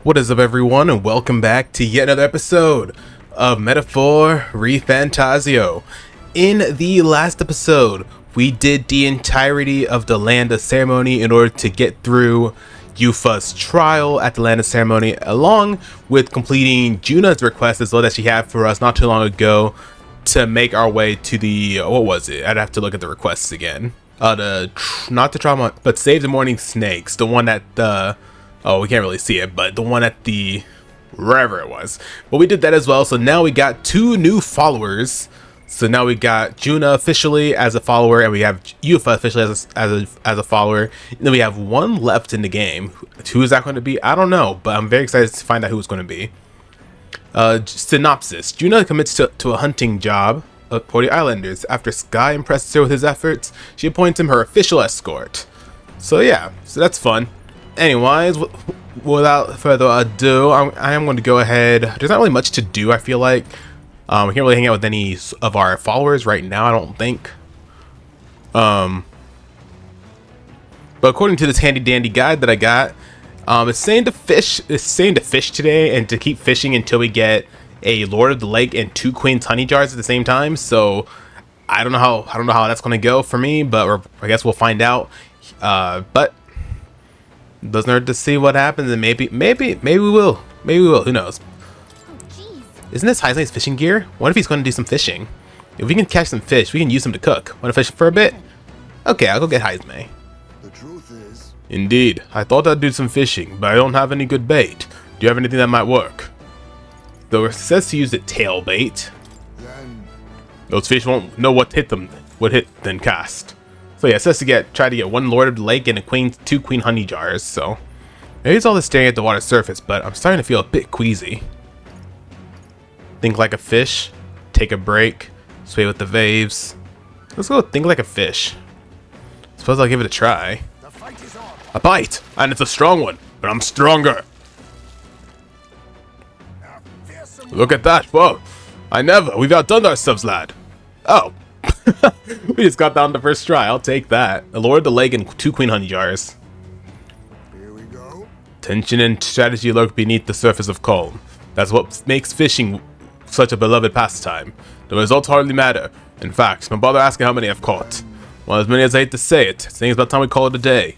What is up, everyone, and welcome back to yet another episode of Metaphor ReFantazio. In the last episode, we did the entirety of the Land of Ceremony in order to get through Eupha's trial at the Land of Ceremony, along with completing Junah's request as well that she had for us not too long ago to make our way to the, what was it? I'd have to look at the requests again. Not the trauma, but Save the Morning Snakes, the one at the... Oh, we can't really see it, but the one at the wherever it was. But we did that as well. So now we got two new followers. So now we got Junah officially as a follower, and we have Eupha officially as a follower. And then we have one left in the game. Who is that going to be? I don't know, but I'm very excited to find out who it's going to be. Synopsis: Junah commits to a hunting job for the Islanders. After Skye impresses her with his efforts, she appoints him her official escort. So yeah, so that's fun. Anyways, without further ado, I am going to go ahead. There's not really much to do, I feel like. We can't really hang out with any of our followers right now, I don't think. But according to this handy dandy guide that I got, it's saying to fish. It's saying to fish today and to keep fishing until we get a Lord of the Lake and 2 Queen's honey jars at the same time. So I don't know how that's going to go for me, but I guess we'll find out. But doesn't hurt to see what happens, and maybe we will. Who knows? Isn't this Heisen's fishing gear? What if he's going to do some fishing? If we can catch some fish, we can use them to cook. Want to fish for a bit? Okay, I'll go get Heisme. The truth is... Indeed, I thought I'd do some fishing, but I don't have any good bait. Do you have anything that might work? Though it says to use the tail bait. Then... Those fish won't know what hit them, then cast. So yeah, it says to try to get 1 Lord of the Lake and 2 Queen honey jars. So maybe it's all this staring at the water surface, but I'm starting to feel a bit queasy. Think like a fish, take a break, sway with the waves. Let's go think like a fish. Suppose I'll give it a try. The fight is on. A bite, and it's a strong one, but I'm stronger. Look at that, whoa. We've outdone ourselves, lad. Oh. We just got down the first try. I'll take that. A Lord of the Lake and 2 Queen honey jars. Here we go. Tension and strategy lurk beneath the surface of calm. That's what makes fishing such a beloved pastime. The results hardly matter. In fact, don't bother asking how many I've caught. Well, as many as I hate to say it. I think it's about time we call it a day.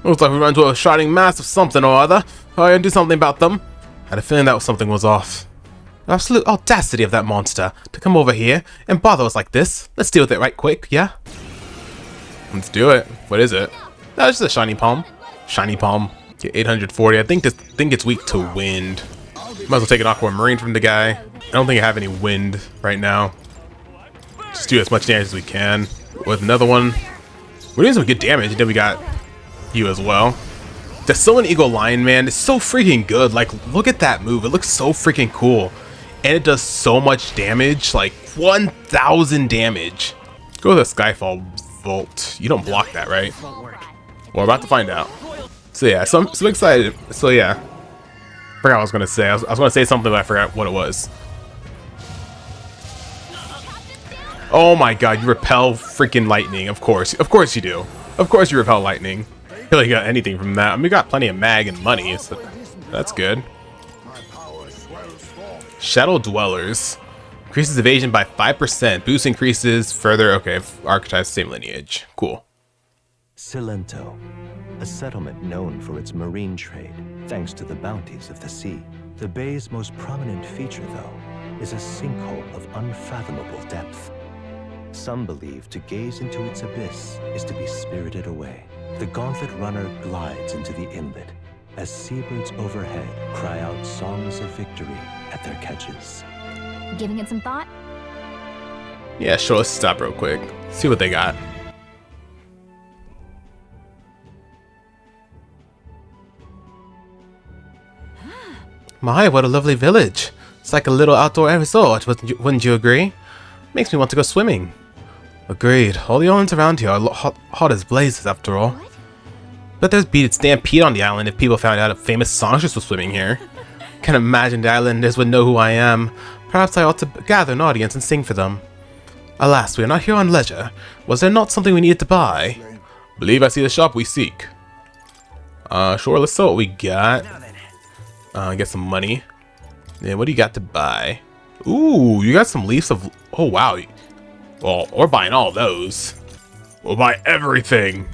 Looks like we run into a shining mass of something or other. Oh, I can do something about them. I had a feeling that something was off. The absolute audacity of that monster to come over here and bother us like this. Let's deal with it right quick, yeah? Let's do it. What is it? That's just a shiny palm. Shiny palm. Get 840. I think it's weak to wind. Might as well take an aquamarine from the guy. I don't think I have any wind right now. Just do as much damage as we can. With another one. We're doing some good damage, and then we got you as well. The Sullen Eagle Lion, man, is so freaking good. Like, look at that move. It looks so freaking cool. And it does so much damage, like 1,000 damage. Go to the Skyfall Vault. You don't block that, right? Well, we're about to find out. So yeah, so I'm excited. So yeah, I forgot what I was gonna say. I was gonna say something, but I forgot what it was. Oh my god, you repel freaking lightning. Of course you do. Of course you repel lightning. I feel like you got anything from that. I mean, we got plenty of mag and money, so that's good. Shadow Dwellers. Increases evasion by 5%. Boost increases further. Okay, archetypes, same lineage. Cool. Cilento, a settlement known for its marine trade, thanks to the bounties of the sea. The bay's most prominent feature, though, is a sinkhole of unfathomable depth. Some believe to gaze into its abyss is to be spirited away. The gauntlet runner glides into the inlet, as seabirds overhead cry out songs of victory at their catches. Giving it some thought? Yeah, sure, let's stop real quick. See what they got. My, what a lovely village. It's like a little outdoor resort, wouldn't you agree? Makes me want to go swimming. Agreed. All the islands around here are hot as blazes, after all. What? But there's beat stampede on the island if people found out a famous songstress was swimming here. Can't imagine the islanders would know who I am. Perhaps I ought to gather an audience and sing for them. Alas, we are not here on leisure. Was there not something we needed to buy? Believe I see the shop we seek. Sure, let's see what we got. Get some money. Yeah, what do you got to buy? Ooh, you got some leaves of... Oh, wow. Well, we're buying all those. We'll buy everything.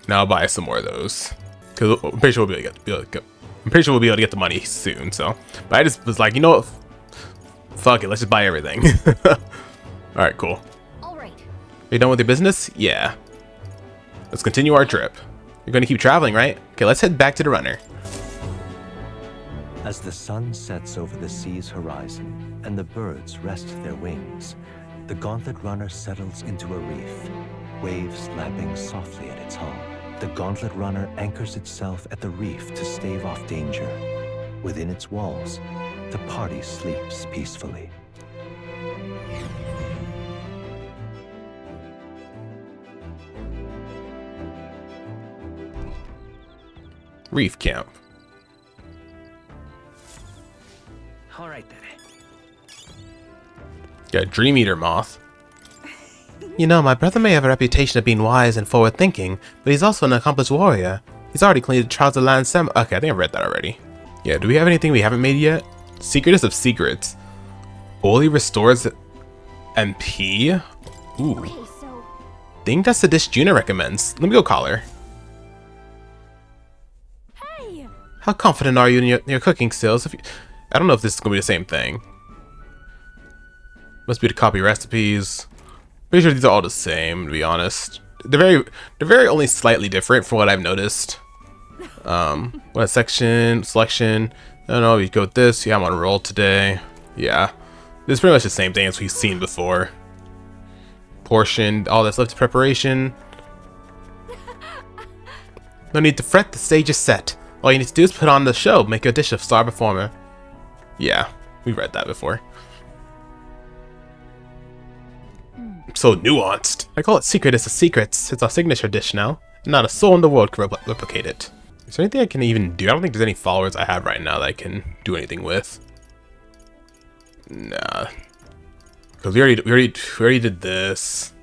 Now I'll buy some more of those. Because I'm pretty sure we'll be able to get the money soon, so. But I just was like, you know what? Fuck it, let's just buy everything. Alright, cool. Alright. Are you done with your business? Yeah. Let's continue our trip. You're gonna keep traveling, right? Okay, let's head back to the runner. As the sun sets over the sea's horizon and the birds rest their wings, the gauntlet runner settles into a reef, waves lapping softly at its hull. The gauntlet runner anchors itself at the reef to stave off danger. Within its walls, the party sleeps peacefully. Reef camp. All right then. Got a Dream Eater moth. You know, my brother may have a reputation of being wise and forward-thinking, but he's also an accomplished warrior. He's already cleaned the Trials of Land Okay, I think I've read that already. Yeah, do we have anything we haven't made yet? Secretest of Secrets. Fully restores MP? Ooh. Okay, so Think that's the dish Junah recommends. Let me go call her. hey. How confident are you in your cooking skills? I don't know if this is going to be the same thing. Must be to copy recipes. Pretty sure these are all the same, to be honest. They're very only slightly different from what I've noticed. What section, selection. I don't know, you go with this. Yeah, I'm on roll today. Yeah. This is pretty much the same thing as we've seen before. Portion, all that's left to preparation. No need to fret, the stage is set. All you need to do is put on the show, make a dish of star performer. Yeah, we've read that before. So nuanced. I call it Secretest of Secrets. It's our signature dish now. Not a soul in the world can replicate it. Is there anything I can even do? I don't think there's any followers I have right now that I can do anything with. Nah. Because we already did this.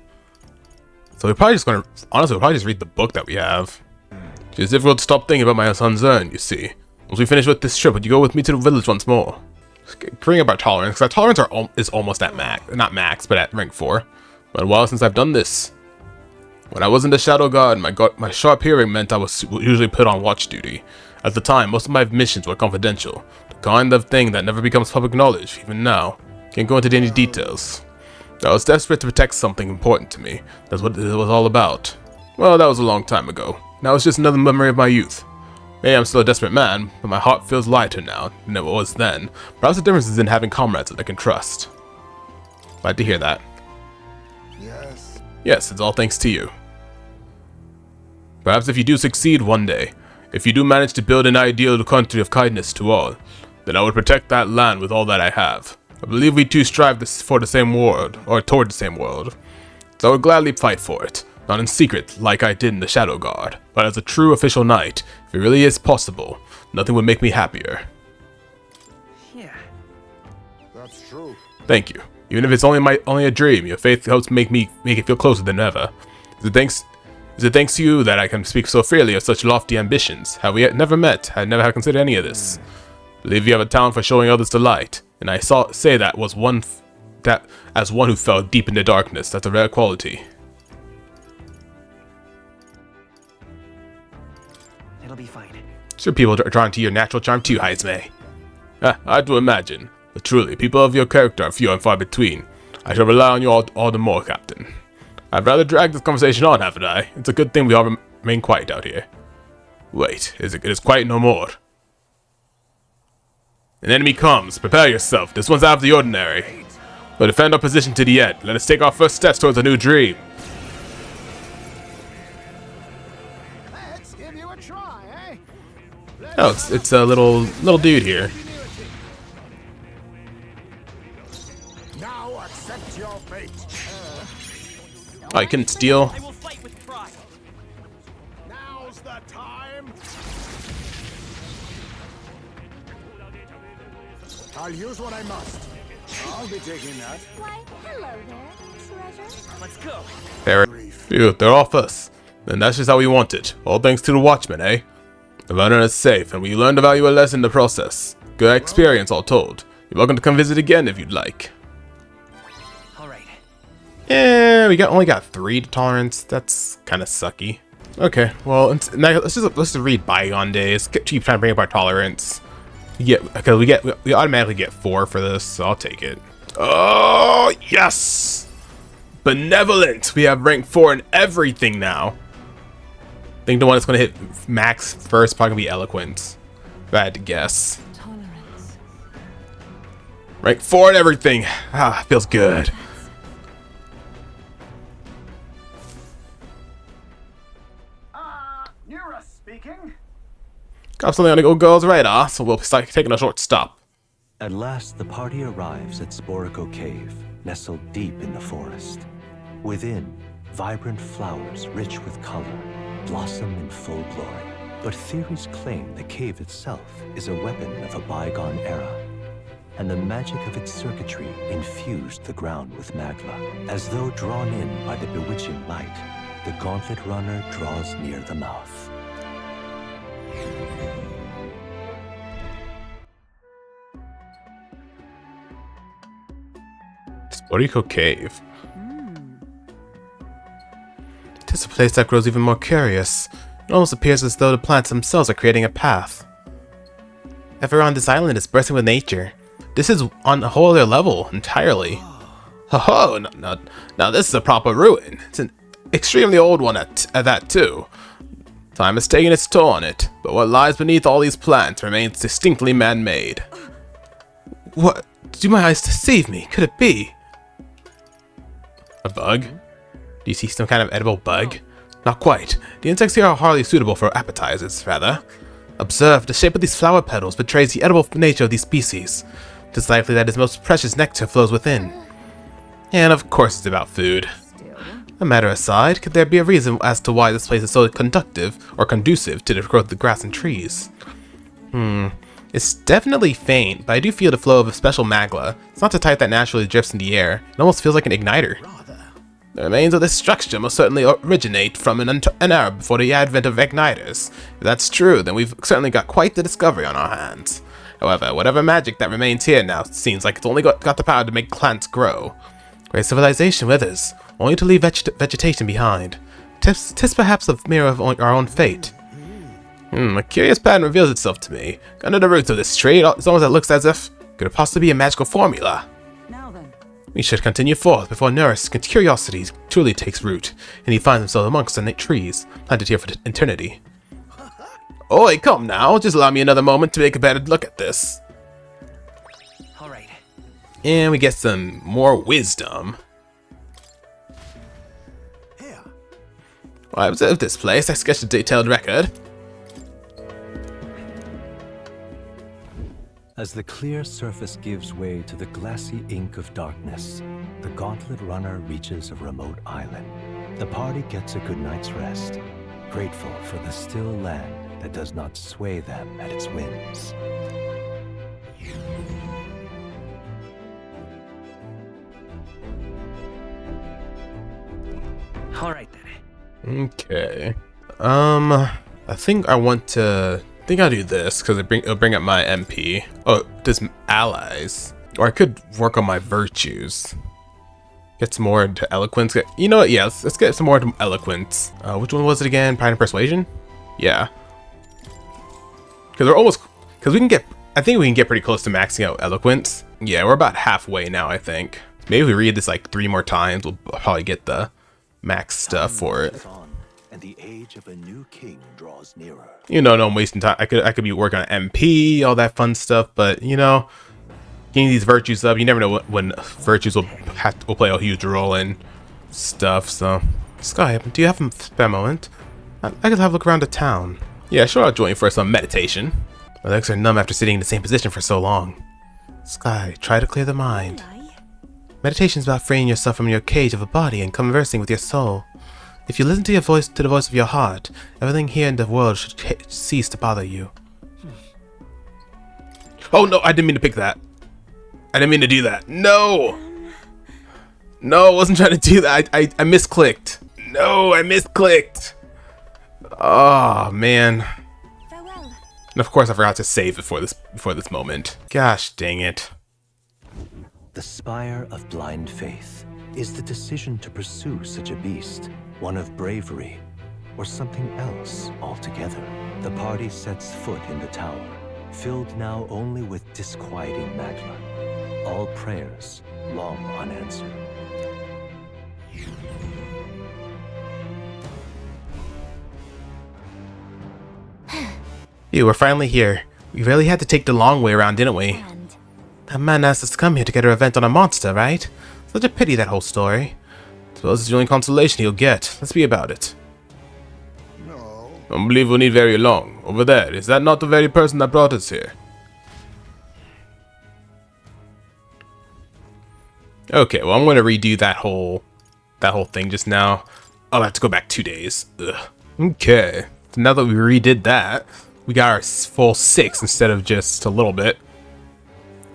So we're probably just gonna, honestly, we'll probably just read the book that we have. It's difficult to stop thinking about my son's urn, you see. Once we finish with this trip, would you go with me to the village once more? Bring up our tolerance, because our tolerance is almost at max, not max, but at rank 4. But a while since I've done this. When I was in the Shadow Guard, my sharp hearing meant I was usually put on watch duty. At the time, most of my missions were confidential, the kind of thing that never becomes public knowledge, even now. Can't go into any details. I was desperate to protect something important to me. That's what it was all about. Well, that was a long time ago. Now it's just another memory of my youth. Maybe I'm still a desperate man, but my heart feels lighter now than it was then. Perhaps the difference is in having comrades that I can trust. Glad to hear that. Yes. Yes, it's all thanks to you. Perhaps if you do succeed one day, if you do manage to build an ideal country of kindness to all, then I would protect that land with all that I have. I believe we two strive for the same world, or toward the same world. So I would gladly fight for it, not in secret like I did in the Shadow Guard, but as a true official knight. If it really is possible, nothing would make me happier. Yeah. That's true. Thank you. Even if it's only a dream, your faith helps make it feel closer than ever. Is it thanks to you that I can speak so freely of such lofty ambitions? Have we never met? I never have considered any of this. Believe you have a talent for showing others the light, and I say that as one who fell deep in the darkness. That's a rare quality. It'll be fine. Sure, people are drawn to your natural charm too, Heismay. I do imagine. But truly, people of your character are few and far between. I shall rely on you all the more, Captain. I'd rather drag this conversation on, haven't I? It's a good thing we all remain quiet out here. Wait, it is quiet no more. An enemy comes. Prepare yourself. This one's out of the ordinary. We'll defend our position to the end. Let us take our first steps towards a new dream. Let's give you a try, eh? Oh, it's a little dude here. Now accept your fate. Oh, you couldn't steal. I will fight with pride. Now's the time. I'll use what I must. I'll be taking that. Why, hello there, treasure. Let's go. Fair. Phew, they're off us. Then that's just how we want it. All thanks to the Watchmen, eh? The runner is safe, and we learned a valuable lesson in the process. Good experience, all told. You're welcome to come visit again if you'd like. Alright. Yeah, we only got 3 tolerance. That's kind of sucky. Okay, well, let's just read bygone days. Keep trying to bring up our tolerance. We automatically get 4 for this, so I'll take it. Oh yes, benevolent. We have rank 4 in everything now. I think the one that's gonna hit max first probably gonna be eloquence. If I had to guess. Tolerance. Rank 4 in everything. Ah, feels good. Nura speaking. Got something on the old girl's radar, so we'll start taking a short stop. At last, the party arrives at Sporico Cave, nestled deep in the forest. Within, vibrant flowers rich with color blossom in full glory. But theories claim the cave itself is a weapon of a bygone era, and the magic of its circuitry infused the ground with magla. As though drawn in by the bewitching light, the gauntlet runner draws near the mouth. Sporico Cave. It is a place that grows even more curious. It almost appears as though the plants themselves are creating a path. Everywhere on this island is bursting with nature. This is on a whole other level entirely. Oh, now this is a proper ruin. It's an extremely old one at that too. Time has taken its toll on it, but what lies beneath all these plants remains distinctly man-made. What? Do my eyes deceive me? Could it be? A bug? Do you see some kind of edible bug? Not quite. The insects here are hardly suitable for appetizers, rather. Observe, the shape of these flower petals betrays the edible nature of these species. It is likely that its most precious nectar flows within. And of course it's about food. A matter aside, could there be a reason as to why this place is so conducive to the growth of the grass and trees? It's definitely faint, but I do feel the flow of a special magla. It's not the type that naturally drifts in the air. It almost feels like an igniter. The remains of this structure must certainly originate from an era before the advent of igniters. If that's true, then we've certainly got quite the discovery on our hands. However, whatever magic that remains here now seems like it's only got the power to make plants grow. Great civilization withers, only to leave vegetation behind. Tis perhaps a mirror of our own fate. A curious pattern reveals itself to me. Under the roots of this tree, it's almost it looks as if could it possibly be a magical formula. Now then. We should continue forth before Nurse's curiosity truly takes root, and he finds himself amongst the trees, planted here for eternity. Oi, come now, just allow me another moment to make a better look at this. Alright. And we get some more wisdom. Here. While I observed this place, I sketched a detailed record. As the clear surface gives way to the glassy ink of darkness, the gauntlet runner reaches a remote island. The party gets a good night's rest, grateful for the still land that does not sway them at its whims. Alright then. Okay. I think I'll do this because it'll bring up my MP. Oh, there's allies. Or I could work on my virtues. Get some more into eloquence. You know what? Yeah, let's get some more into eloquence. Which one was it again? Pride and persuasion? Yeah. Because we can get. I think we can get pretty close to maxing out eloquence. Yeah, we're about halfway now. I think. Maybe if we read this like 3 more times, we'll probably get the max stuff for it. And the age of a new king draws nearer. You know, no, I'm wasting time. I could be working on MP, all that fun stuff, but you know, getting these virtues up, you never know when virtues will play a huge role in stuff. So, Skye, do you have a spare moment? I could have a look around the town. Yeah, sure, I'll join you for some meditation. My legs are numb after sitting in the same position for so long. Skye, try to clear the mind. Meditation is about freeing yourself from your cage of a body and conversing with your soul. If you listen to the voice of your heart, everything here in the world should cease to bother you. Oh no, I didn't mean to pick that. I didn't mean to do that. No! No, I wasn't trying to do that. I misclicked. No, I misclicked. Oh, man. Farewell. And of course I forgot to save before this moment. Gosh dang it. The Spire of Blind Faith is the decision to pursue such a beast, one of bravery, or something else altogether. The party sets foot in the tower, filled now only with disquieting magma. All prayers long unanswered. We're finally here. We really had to take the long way around, didn't we? And That man asked us to come here to get a revenge on a monster, right? Such a pity, that whole story. Suppose it's the only consolation he'll get. Let's be about it. No. Don't believe we'll need very long. Over there, is that not the very person that brought us here? Okay, well I'm gonna redo that whole thing just now. I'll have to go back 2 days. Ugh. Okay. So now that we redid that, we got our full 6 instead of just a little bit.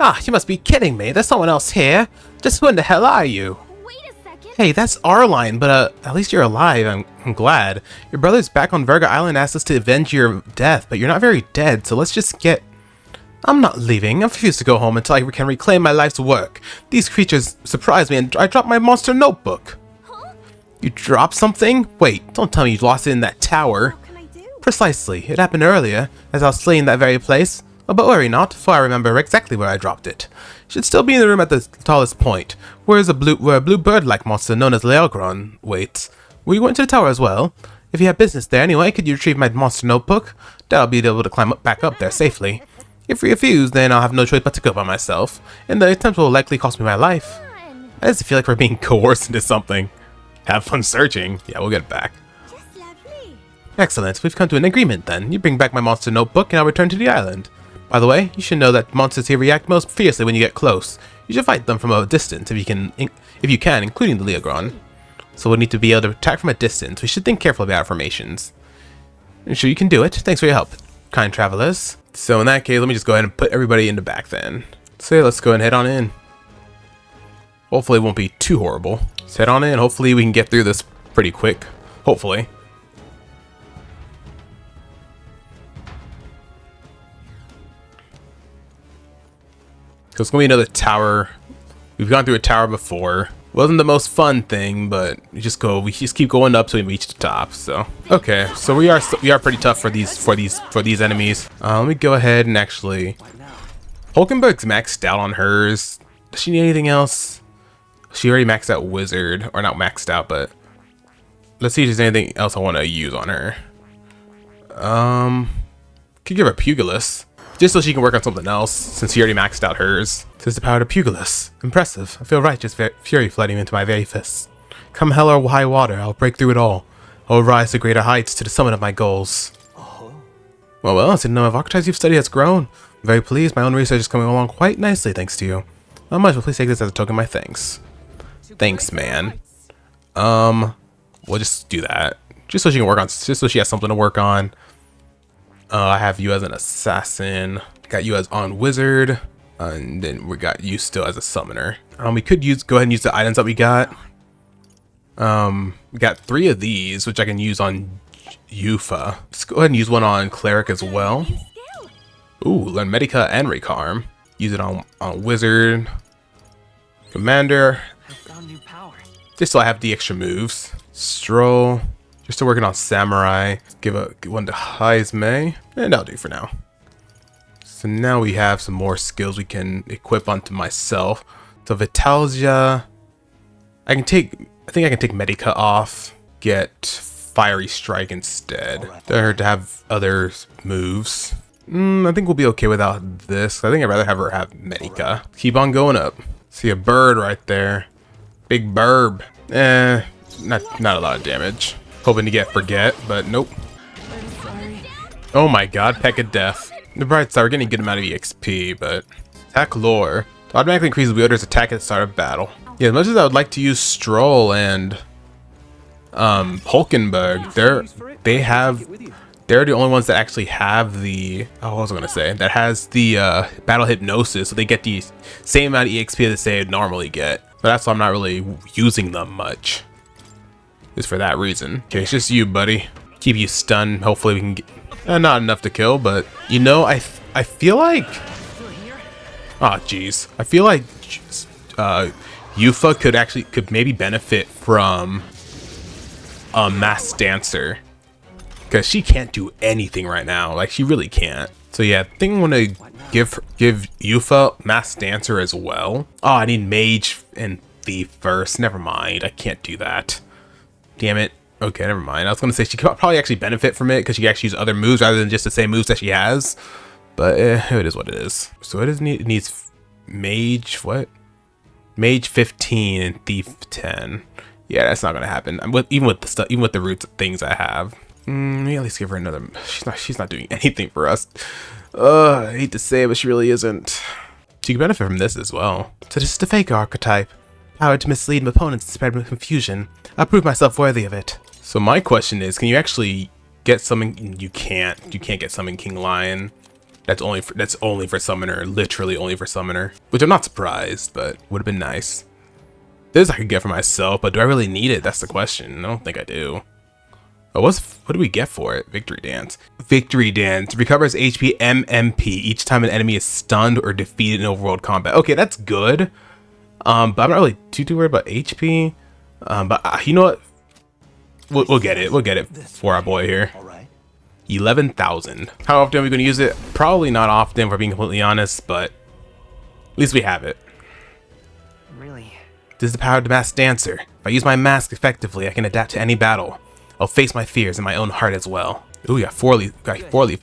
Ah, you must be kidding me. There's someone else here. Just who in the hell are you? wait a second. Hey, that's our line, but at least you're alive. I'm glad. Your brother's back on Virgo Island, asked us to avenge your death, but you're not very dead, so let's just get... I'm not leaving. I refuse to go home until I can reclaim my life's work. These creatures surprised me and I dropped my monster notebook. Huh? You dropped something? Wait, don't tell me you lost it in that tower. What can I do? Precisely. It happened earlier, as I was fleeing that very place. Oh, but worry not, for I remember exactly where I dropped it. It should still be in the room at the tallest point, where a blue bird-like monster known as Leogron waits. Will you go into the tower as well? If you have business there anyway, could you retrieve my monster notebook? Then I'll be able to climb back up there safely. If you refuse, then I'll have no choice but to go by myself, and the attempt will likely cost me my life. Fun. I just feel like we're being coerced into something. Have fun searching. Yeah, we'll get it back. Just lovely. Excellent. We've come to an agreement then. You bring back my monster notebook and I'll return to the island. By the way, you should know that monsters here react most fiercely when you get close. You should fight them from a distance if you can, including the Leogron. So we'll need to be able to attack from a distance. We should think carefully about our formations. I'm sure you can do it. Thanks for your help, kind travelers. So in that case, let me just go ahead and put everybody in the back then. So let's go ahead and head on in. Hopefully it won't be too horrible. Let's head on in. Hopefully we can get through this pretty quick. Hopefully. Because it's going to be another tower. We've gone through a tower before. Wasn't the most fun thing, but we just keep going up till we reach the top. So okay, so we are pretty tough for these enemies. Let me go ahead and actually. Hulkenberg's maxed out on hers. Does she need anything else? She already maxed out Wizard, or not maxed out, but let's see if there's anything else I want to use on her. Could give her Pugilus. Just so she can work on something else, since she already maxed out hers. Tis the power to Pugilus. Impressive. I feel righteous fury flooding into my very fists. Come hell or high water, I'll break through it all. I'll rise to greater heights to the summit of my goals. Well, I didn't know if archetypes you've studied has grown. I'm very pleased. My own research is coming along quite nicely, thanks to you. Not much, but please take this as a token of my thanks. Thanks, man. We'll just do that. Just so she can work on, just so she has something to work on. I have you as an assassin. Got you as on wizard, and then we got you still as a summoner. We could go ahead and use the items that we got. We got 3 of these, which I can use on Eupha. Let's go ahead and use one on cleric as well. Ooh, learn Medica and Recarm. Use it on wizard, commander. I found new power. Just so I have the extra moves. Stroll. You're still working on Samurai. Give one to Heisme. And that'll do for now. So now we have some more skills we can equip onto myself. So Vitalsia. I think I can take Medica off. Get Fiery Strike instead. There to have other moves. I think we'll be okay without this. I think I'd rather have her have Medica. Keep on going up. See a bird right there. Big burb. Not a lot of damage. Hoping to get Forget, but nope. Oh my god, Peck of Death. The bright side, we're getting a good amount of EXP, but attack lore. Automatically increases wielder's attack at the start of battle. Yeah, as much as I would like to use Stroll and Hulkenberg, they're the only ones that actually have the what was I gonna say? That has the battle hypnosis, so they get the same amount of EXP that they would normally get. But that's why I'm not really using them much. Just for that reason. Okay, it's just you, buddy. Keep you stunned. Hopefully we can Not enough to kill, but you know, I feel like, oh jeez, I feel like Eupha could maybe benefit from a masked dancer, because she can't do anything right now. Like, she really can't. So yeah, I think I'm gonna give Eupha masked dancer as well. Oh, I need mage and thief first. Never mind, I can't do that. Damn it. Okay, never mind. I was gonna say she could probably actually benefit from it because she can actually use other moves rather than just the same moves that she has. But it is what it is. So it needs mage, what? Mage 15 and thief 10. Yeah, that's not gonna happen. Even with the roots things I have. Maybe at least give her another. She's not doing anything for us. I hate to say it, but she really isn't. She can benefit from this as well. So this is the fake archetype. Power to mislead opponents and spread confusion. I'll prove myself worthy of it. So my question is, can you actually get something? You can't. You can't get Summon King Lion. That's only for summoner. Literally only for summoner. Which I'm not surprised, but would have been nice. This I could get for myself, but do I really need it? That's the question. I don't think I do. Oh, what do we get for it? Victory Dance. Victory Dance recovers HP MMP each time an enemy is stunned or defeated in overworld combat. Okay, that's good. But I'm not really too worried about HP. But you know what? We'll get it. We'll get it for our boy here. 11,000. How often are we going to use it? Probably not often, if we're being completely honest, but at least we have it. Really? This is the power of the masked dancer. If I use my mask effectively, I can adapt to any battle. I'll face my fears in my own heart as well. Ooh, we got four leaf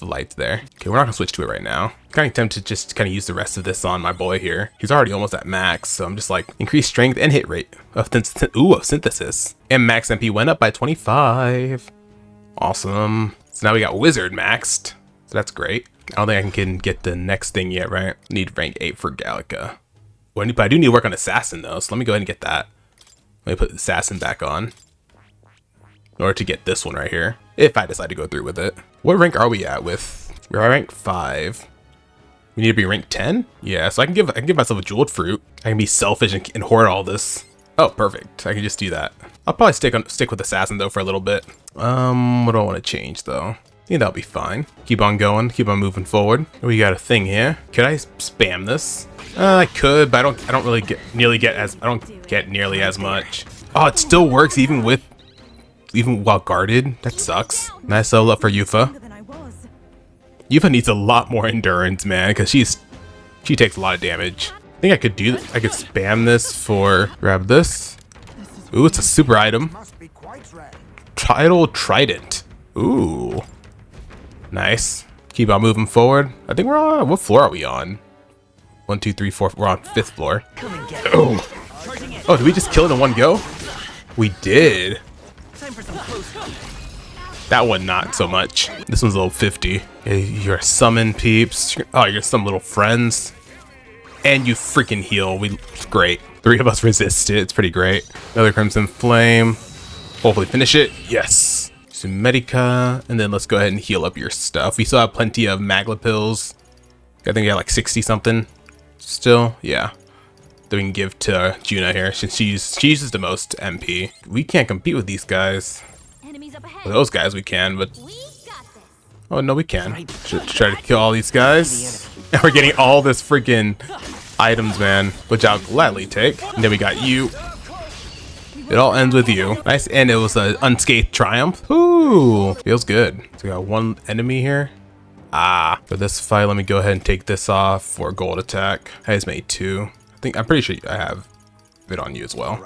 of lights there. Okay, we're not gonna switch to it right now. Kind of tempted to just kind of use the rest of this on my boy here. He's already almost at max, so I'm just like, increase strength and hit rate of synthesis. And max MP went up by 25. Awesome. So now we got wizard maxed, so that's great. I don't think I can get the next thing yet, right? Need rank 8 for Gallica. But I do need to work on assassin though, so let me go ahead and get that. Let me put assassin back on in order to get this one right here, if I decide to go through with it. What rank are we at with? We're at rank 5. We need to be rank 10? Yeah, so I can give myself a jeweled fruit. I can be selfish and hoard all this. Oh, perfect. I can just do that. I'll probably stick with assassin though for a little bit. What do I want to change though? I think that'll be fine. Keep on going, keep on moving forward. We got a thing here. Could I spam this? I could, but I don't get nearly as much. Oh, it still works even while guarded. That sucks. Nice level up for Eupha. Eupha needs a lot more endurance, man, because she takes a lot of damage. I think I could spam this for grab this. Ooh, it's a super item. Tidal Trident. Ooh. Nice. Keep on moving forward. I think we're on, what floor are we on? 1, 2, 3, 4, we're on 5th floor. Oh, did we just kill it in one go? We did. That one not so much. This one's level 50. You're a summon peeps. Oh, you're some little friends. And you freaking heal. Great. 3 of us resist it. It's pretty great. Another Crimson Flame. Hopefully finish it. Yes. Some Medica. And then let's go ahead and heal up your stuff. We still have plenty of Magla pills. I think we got like 60 something still. Yeah. That we can give to Junah here, since she uses the most MP. We can't compete with these guys. With those guys we can, but oh no, we can. Should try to kill all these guys. And we're getting all this freaking items, man, which I'll gladly take. And then we got you. It all ends with you. Nice, and it was an unscathed triumph. Ooh, feels good. So we got one enemy here. For this fight, let me go ahead and take this off for gold attack. I just made 2. I'm pretty sure I have it on you as well.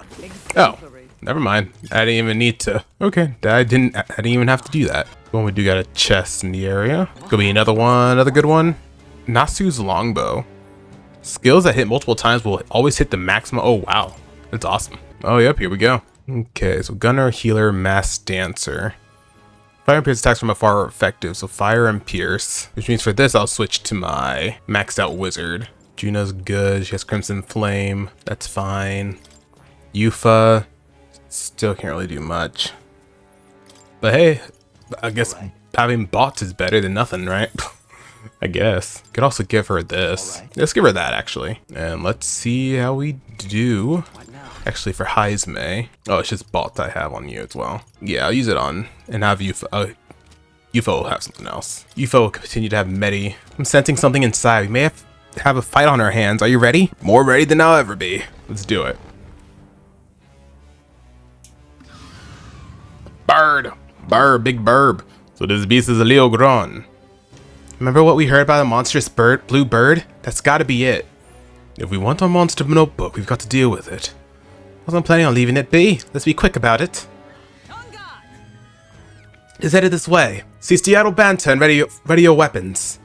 Oh, never mind. I didn't even need to. Okay, I didn't even have to do that. Well, we do got a chest in the area. Could be another good one. Nasu's longbow. Skills that hit multiple times will always hit the maximum. Oh wow, that's awesome. Oh yep, here we go. Okay, so gunner, healer, mass dancer. Fire and pierce attacks from afar are effective, so fire and pierce. Which means for this, I'll switch to my maxed out wizard. Junah's good. She has Crimson Flame. That's fine. Eupha still can't really do much. But hey, I guess having bots is better than nothing, right? I guess. Could also give her this. Let's give her that actually. And let's see how we do. Actually, for Heisme. Oh, it's just bots I have on you as well. Yeah, I'll use it on and have Eupha Eupha will have something else. Eupha will continue to have Medi. I'm sensing something inside. We may have a fight on our hands. Are you ready? More ready than I'll ever be. Let's do it. Bird. Big burb. So this beast is a Leo Gron. Remember what we heard about a monstrous bird, blue bird? That's gotta be it. If we want our monster notebook, we've got to deal with it. Wasn't planning on leaving it be. Let's be quick about it. It's headed this way. Cease the idle banter and ready your weapons.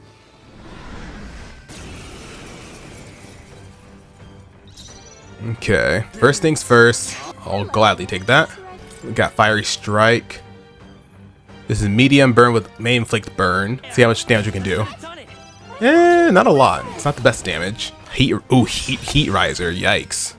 Okay, first things first. I'll gladly take that. We got Fiery Strike. This is medium burn with main inflict burn. See how much damage we can do. Not a lot. It's not the best damage. Heat riser. Yikes.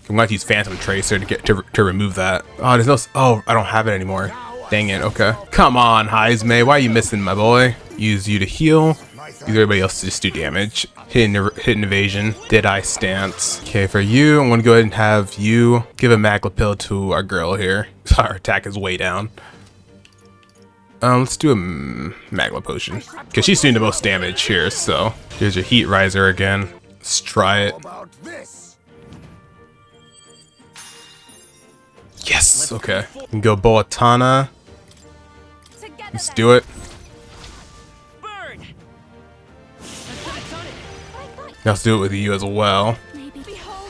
I'm going to use Phantom Tracer to remove that. Oh, there's no. Oh, I don't have it anymore. Dang it. Okay. Come on, Heismay. Why are you missing, my boy? Use you to heal. Use everybody else to just do damage. Hidden evasion. Dead eye stance. Okay, for you, I'm going to go ahead and have you give a Magla pill to our girl here. Our attack is way down. Let's do a Magla potion because she's doing the most damage here. So here's your heat riser again. Let's try it. Yes. Okay. We can go Boatana. Let's do it. Now let's do it with you as well.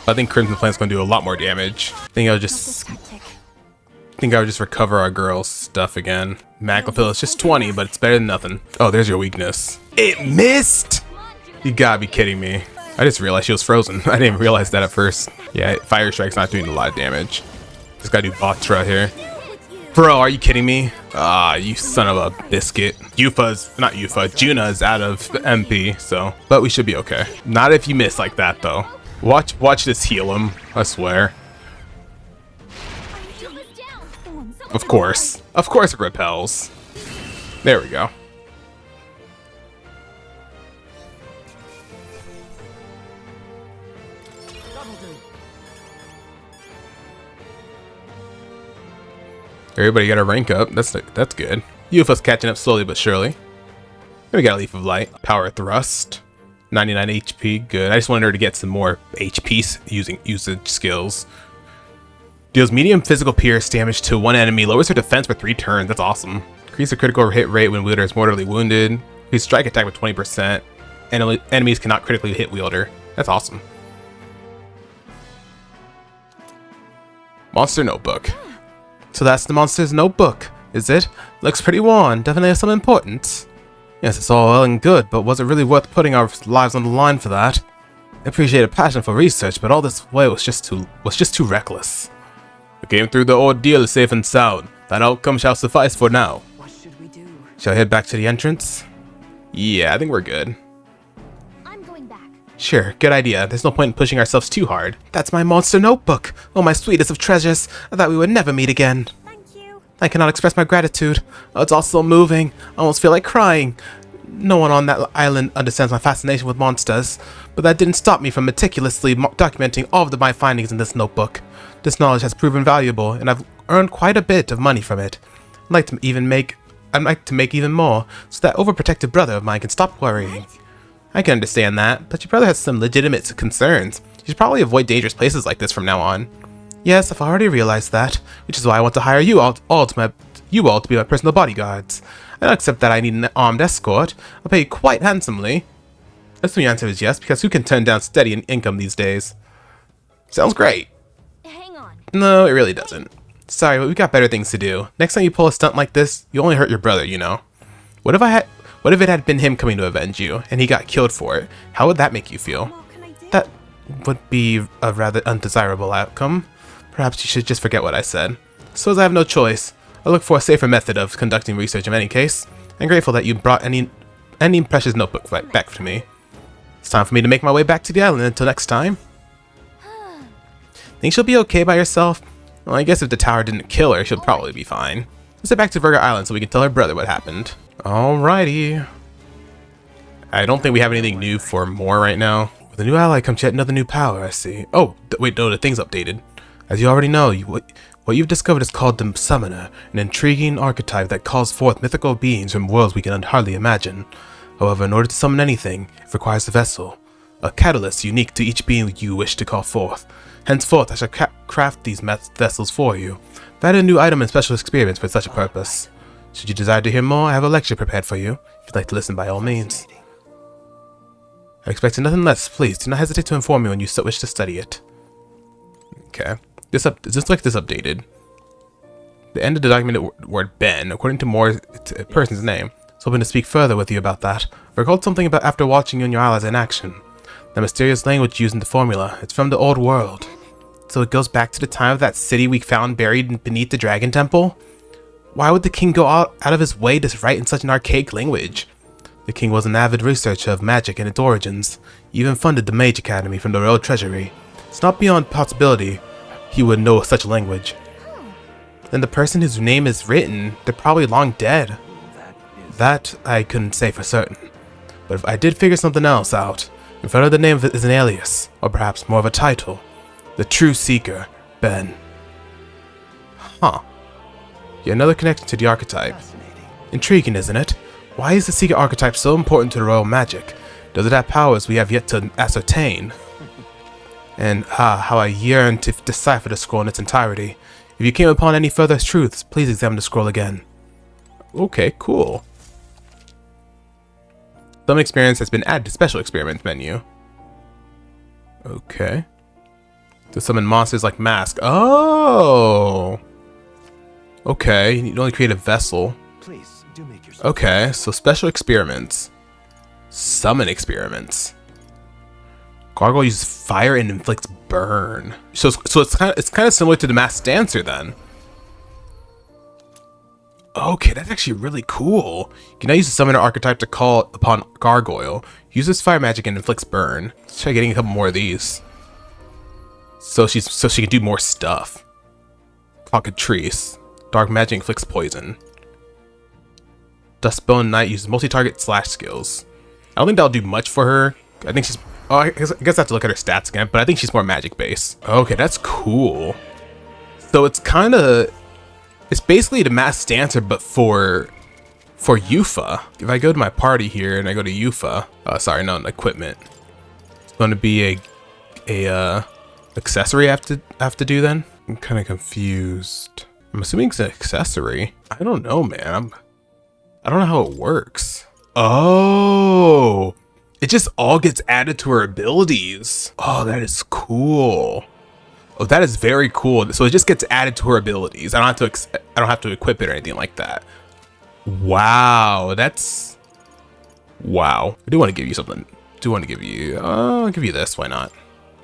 I think Crimson Plant's gonna do a lot more damage. I think I'll just recover our girl's stuff again. Magla pill is just 20, but it's better than nothing. Oh, there's your weakness. It missed! You gotta be kidding me. I just realized she was frozen. I didn't even realize that at first. Yeah, Fire Strike's not doing a lot of damage. Just gotta do Batra here. Bro, are you kidding me? Ah, you son of a biscuit. Not Eupha, Junah is out of MP, so. But we should be okay. Not if you miss like that, though. Watch this heal him, I swear. Of course it repels. There we go. Everybody got a rank up. That's good. Eupha's catching up slowly but surely. Then we got a Leaf of Light. Power Thrust. 99 HP. Good. I just wanted her to get some more HP usage skills. Deals medium physical pierce damage to one enemy. Lowers her defense for 3 turns. That's awesome. Increase the critical hit rate when wielder is mortally wounded. Increase strike attack with 20%. Enemies cannot critically hit wielder. That's awesome. Monster Notebook. So that's the monster's notebook, is it? Looks pretty worn. Definitely has some importance. Yes, it's all well and good, but was it really worth putting our lives on the line for that? I appreciate a passion for research, but all this way was just too reckless. We came through the ordeal safe and sound. That outcome shall suffice for now. What should we do? Shall I head back to the entrance? Yeah, I think we're good. I'm going back. Sure, good idea. There's no point in pushing ourselves too hard. That's my monster notebook. Oh, my sweetest of treasures. I thought we would never meet again. Thank you. I cannot express my gratitude. Oh, it's all so moving. I almost feel like crying. No one on that island understands my fascination with monsters, but that didn't stop me from meticulously documenting all of my findings in this notebook. This knowledge has proven valuable, and I've earned quite a bit of money from it. I'd like to make even more, so that overprotective brother of mine can stop worrying. I can understand that, but your brother has some legitimate concerns. You should probably avoid dangerous places like this from now on. Yes, I've already realized that, which is why I want to hire you all to be my personal bodyguards. I don't accept that I need an armed escort. I'll pay you quite handsomely. Assuming your answer is yes, because who can turn down steady income these days? Sounds great. Hang on. No, it really doesn't. Sorry, but we've got better things to do. Next time you pull a stunt like this, you only hurt your brother, you know. What if it had been him coming to avenge you, and he got killed for it? How would that make you feel? What can I do? That would be a rather undesirable outcome. Perhaps you should just forget what I said. Suppose I have no choice. I look for a safer method of conducting research in any case. I'm grateful that you brought any precious notebook back to me. It's time for me to make my way back to the island until next time. Think she'll be okay by herself? Well, I guess if the tower didn't kill her, she'll probably be fine. Let's head back to Virgo Island so we can tell her brother what happened. Alrighty. I don't think we have anything new for more right now. With a new ally comes yet another new power, I see. Oh, wait, no, the thing's updated. As you already know, What you've discovered is called the Summoner, an intriguing archetype that calls forth mythical beings from worlds we can hardly imagine. However, in order to summon anything, it requires a vessel, a catalyst unique to each being you wish to call forth. Henceforth, I shall craft these vessels for you. I've added a new item and special experience for such a purpose. Should you desire to hear more, I have a lecture prepared for you. If you'd like to listen, by all means. I expect nothing less. Please do not hesitate to inform me when you wish to study it. Okay. Just like this updated. The end of the documented word Ben, according to more, it's a person's name. I was hoping to speak further with you about that. I recalled something about after watching you and your allies in action. The mysterious language used in the formula. It's from the old world. So it goes back to the time of that city we found buried beneath the Dragon Temple? Why would the king go out of his way to write in such an archaic language? The king was an avid researcher of magic and its origins. He even funded the Mage Academy from the Royal Treasury. It's not beyond possibility he would know such language. Then the person whose name is written, they're probably long dead. That I couldn't say for certain. But if I did figure something else out, in front of the name is an alias, or perhaps more of a title. The True Seeker, Ben. Huh. Yet another connection to the archetype. Intriguing, isn't it? Why is the Seeker archetype so important to the royal magic? Does it have powers we have yet to ascertain? And how I yearn to decipher the scroll in its entirety. If you came upon any further truths, please examine the scroll again. Okay, cool. Some experience has been added to special experiments menu. Okay. To summon monsters like Mask. Oh! Okay, you need to only create a vessel. Please, do make yourself. Okay, so special experiments. Summon experiments. Gargoyle uses fire and inflicts burn. So it's kind of similar to the Masked Dancer then. Okay, that's actually really cool. You can now use the summoner archetype to call upon Gargoyle. Uses fire magic and inflicts burn. Let's try getting a couple more of these. So she can do more stuff. Cockatrice. Dark magic inflicts poison. Dustbone Knight uses multi-target slash skills. I don't think that'll do much for her. I think she's... Oh, I guess I have to look at her stats again, but I think she's more magic based. Okay, that's cool. So it's kind of... It's basically the Masked Dancer, but for Eupha. If I go to my party here and I go to Eupha... sorry, no, equipment. It's going to be a accessory I have to do then? I'm kind of confused. I'm assuming it's an accessory. I don't know, man. I don't know how it works. Oh, it just all gets added to her abilities. Oh, that is cool. Oh, that is very cool. So it just gets added to her abilities. I don't have to equip it or anything like that. Wow, that's wow. I do want to give you something. I'll give you this. Why not?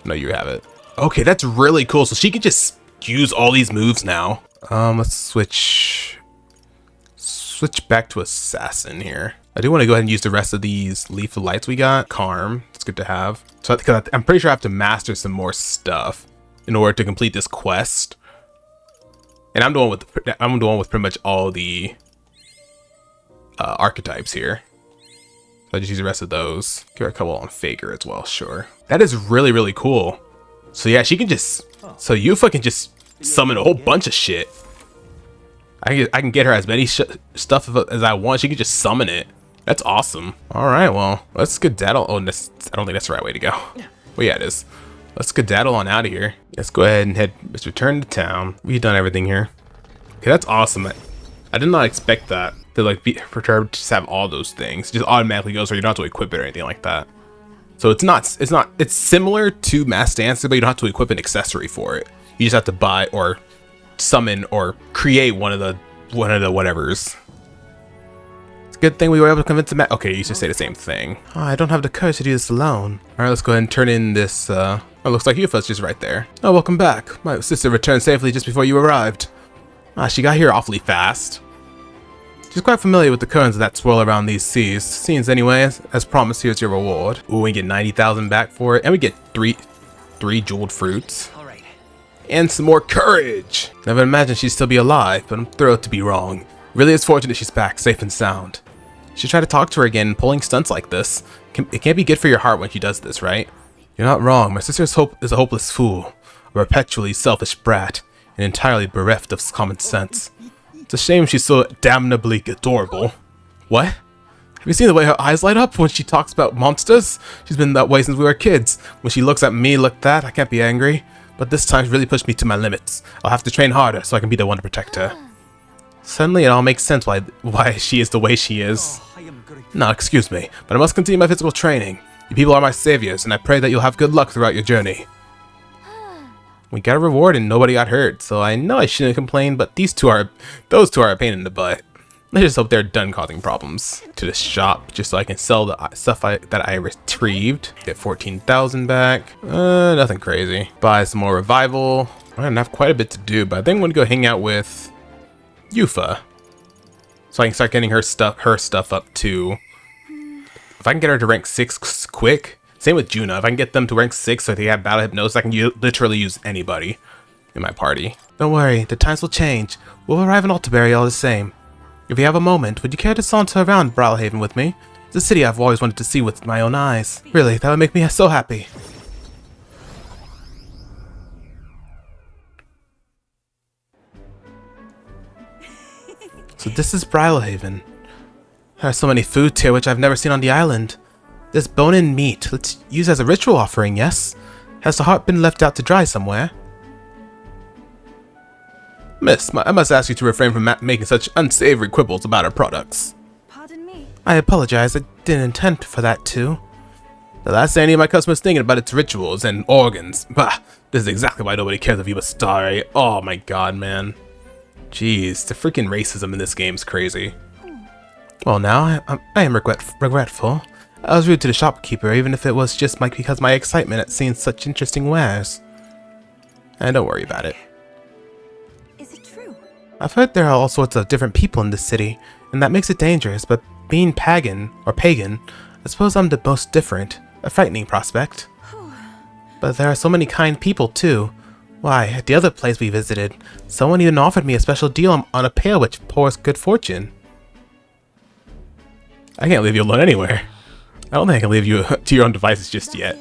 No, you have it. Okay, that's really cool. So she can just use all these moves now. Let's switch back to Assassin here. I do want to go ahead and use the rest of these lethal lights we got. Charm, it's good to have. So I'm pretty sure I have to master some more stuff in order to complete this quest. And I'm the one with pretty much all the archetypes here. So I just use the rest of those. Give her a couple on Faker as well, sure. That is really, really cool. So yeah, she can just... So Eupha can just summon a whole bunch of shit. I can get her as many stuff as I want. She can just summon it. That's awesome. All right, well, let's skedaddle. Oh, I don't think that's the right way to go. Well, yeah, it is. Let's skedaddle on out of here. Let's go ahead and let's return to town. We've done everything here. Okay, that's awesome. I did not expect that to like for her to just have all those things. It just automatically goes, or you don't have to equip it or anything like that. So it's similar to Masked Dancer, but you don't have to equip an accessory for it. You just have to buy or summon or create one of the whatevers. It's a good thing we were able to convince him. Okay, you used to say the same thing. Oh, I don't have the courage to do this alone. All right, let's go ahead and turn in this. Oh, looks like Eupha's just right there. Oh, welcome back. My sister returned safely just before you arrived. She got here awfully fast. She's quite familiar with the currents that swirl around these seas. Seems anyway, as promised, here's your reward. Ooh, we get 90,000 back for it, and we get three jeweled fruits. And some more courage. Never imagined she'd still be alive, but I'm thrilled to be wrong. Really is fortunate she's back, safe and sound. You should try to talk to her again. Pulling stunts like this, it can't be good for your heart when she does this, right? You're not wrong. My sister is a hopeless fool, a perpetually selfish brat, and entirely bereft of common sense. It's a shame she's so damnably adorable. What? Have you seen the way her eyes light up when she talks about monsters? She's been that way since we were kids. When she looks at me like that, I can't be angry. But this time she really pushed me to my limits. I'll have to train harder so I can be the one to protect her. Suddenly it all makes sense why she is the way she is. No, excuse me, but I must continue my physical training. You people are my saviors, and I pray that you'll have good luck throughout your journey. We got a reward and nobody got hurt, so I know I shouldn't complain, but those two are a pain in the butt. I just hope they're done causing problems. To the shop, just so I can sell the stuff that I retrieved. Get 14,000 back. Nothing crazy. Buy some more revival. I don't have quite a bit to do, but I think I'm gonna go hang out with Eupha, so I can start getting her stuff up too. If I can get her to rank 6 quick. Same with Junah. If I can get them to rank 6 so they have battle hypnosis, I can literally use anybody in my party. Don't worry, the times will change. We'll arrive in Altaberry all the same. If you have a moment, would you care to saunter around Brawlhaven with me? It's a city I've always wanted to see with my own eyes. Really, that would make me so happy. So this is Brawlhaven. There are so many foods here which I've never seen on the island. This bone-in meat, let's use as a ritual offering, yes? Has the heart been left out to dry somewhere? Miss, I must ask you to refrain from making such unsavory quibbles about our products. Pardon me. I apologize, I didn't intend for that too. The last thing any of my customers thinking about its rituals and organs. Bah, this is exactly why nobody cares if you must starve. Oh my god, man. Jeez, the freaking racism in this game is crazy. Well now, I am regretful. I was rude to the shopkeeper, even if it was just because of my excitement at seeing such interesting wares. And don't worry about it. Is it true? I've heard there are all sorts of different people in this city, and that makes it dangerous, but being pagan, I suppose I'm the most different. A frightening prospect. But there are so many kind people too. Why, at the other place we visited, someone even offered me a special deal on a pail which pours good fortune. I can't leave you alone anywhere. I don't think I can leave you to your own devices just yet.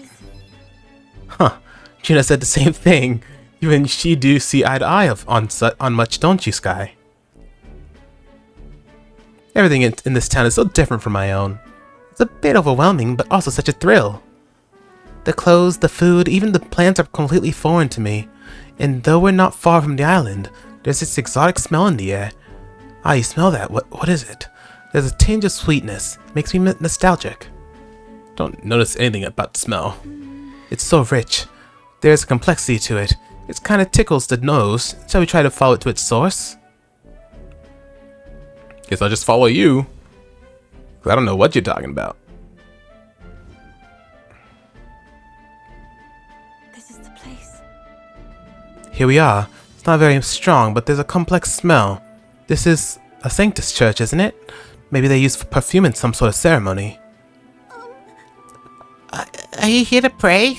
Huh. Junah said the same thing. You and she do see eye to eye on much, don't you, Skye? Everything in this town is so different from my own. It's a bit overwhelming, but also such a thrill. The clothes, the food, even the plants are completely foreign to me. And though we're not far from the island, there's this exotic smell in the air. Ah, you smell that? What is it? There's a tinge of sweetness. It makes me nostalgic. Don't notice anything about the smell. It's so rich. There's a complexity to it. It kind of tickles the nose. Shall we try to follow it to its source? Guess I'll just follow you. 'Cause I don't know what you're talking about. This is the place. Here we are. It's not very strong, but there's a complex smell. This is a Sanctus church, isn't it? Maybe they use perfume in some sort of ceremony. Are you here to pray?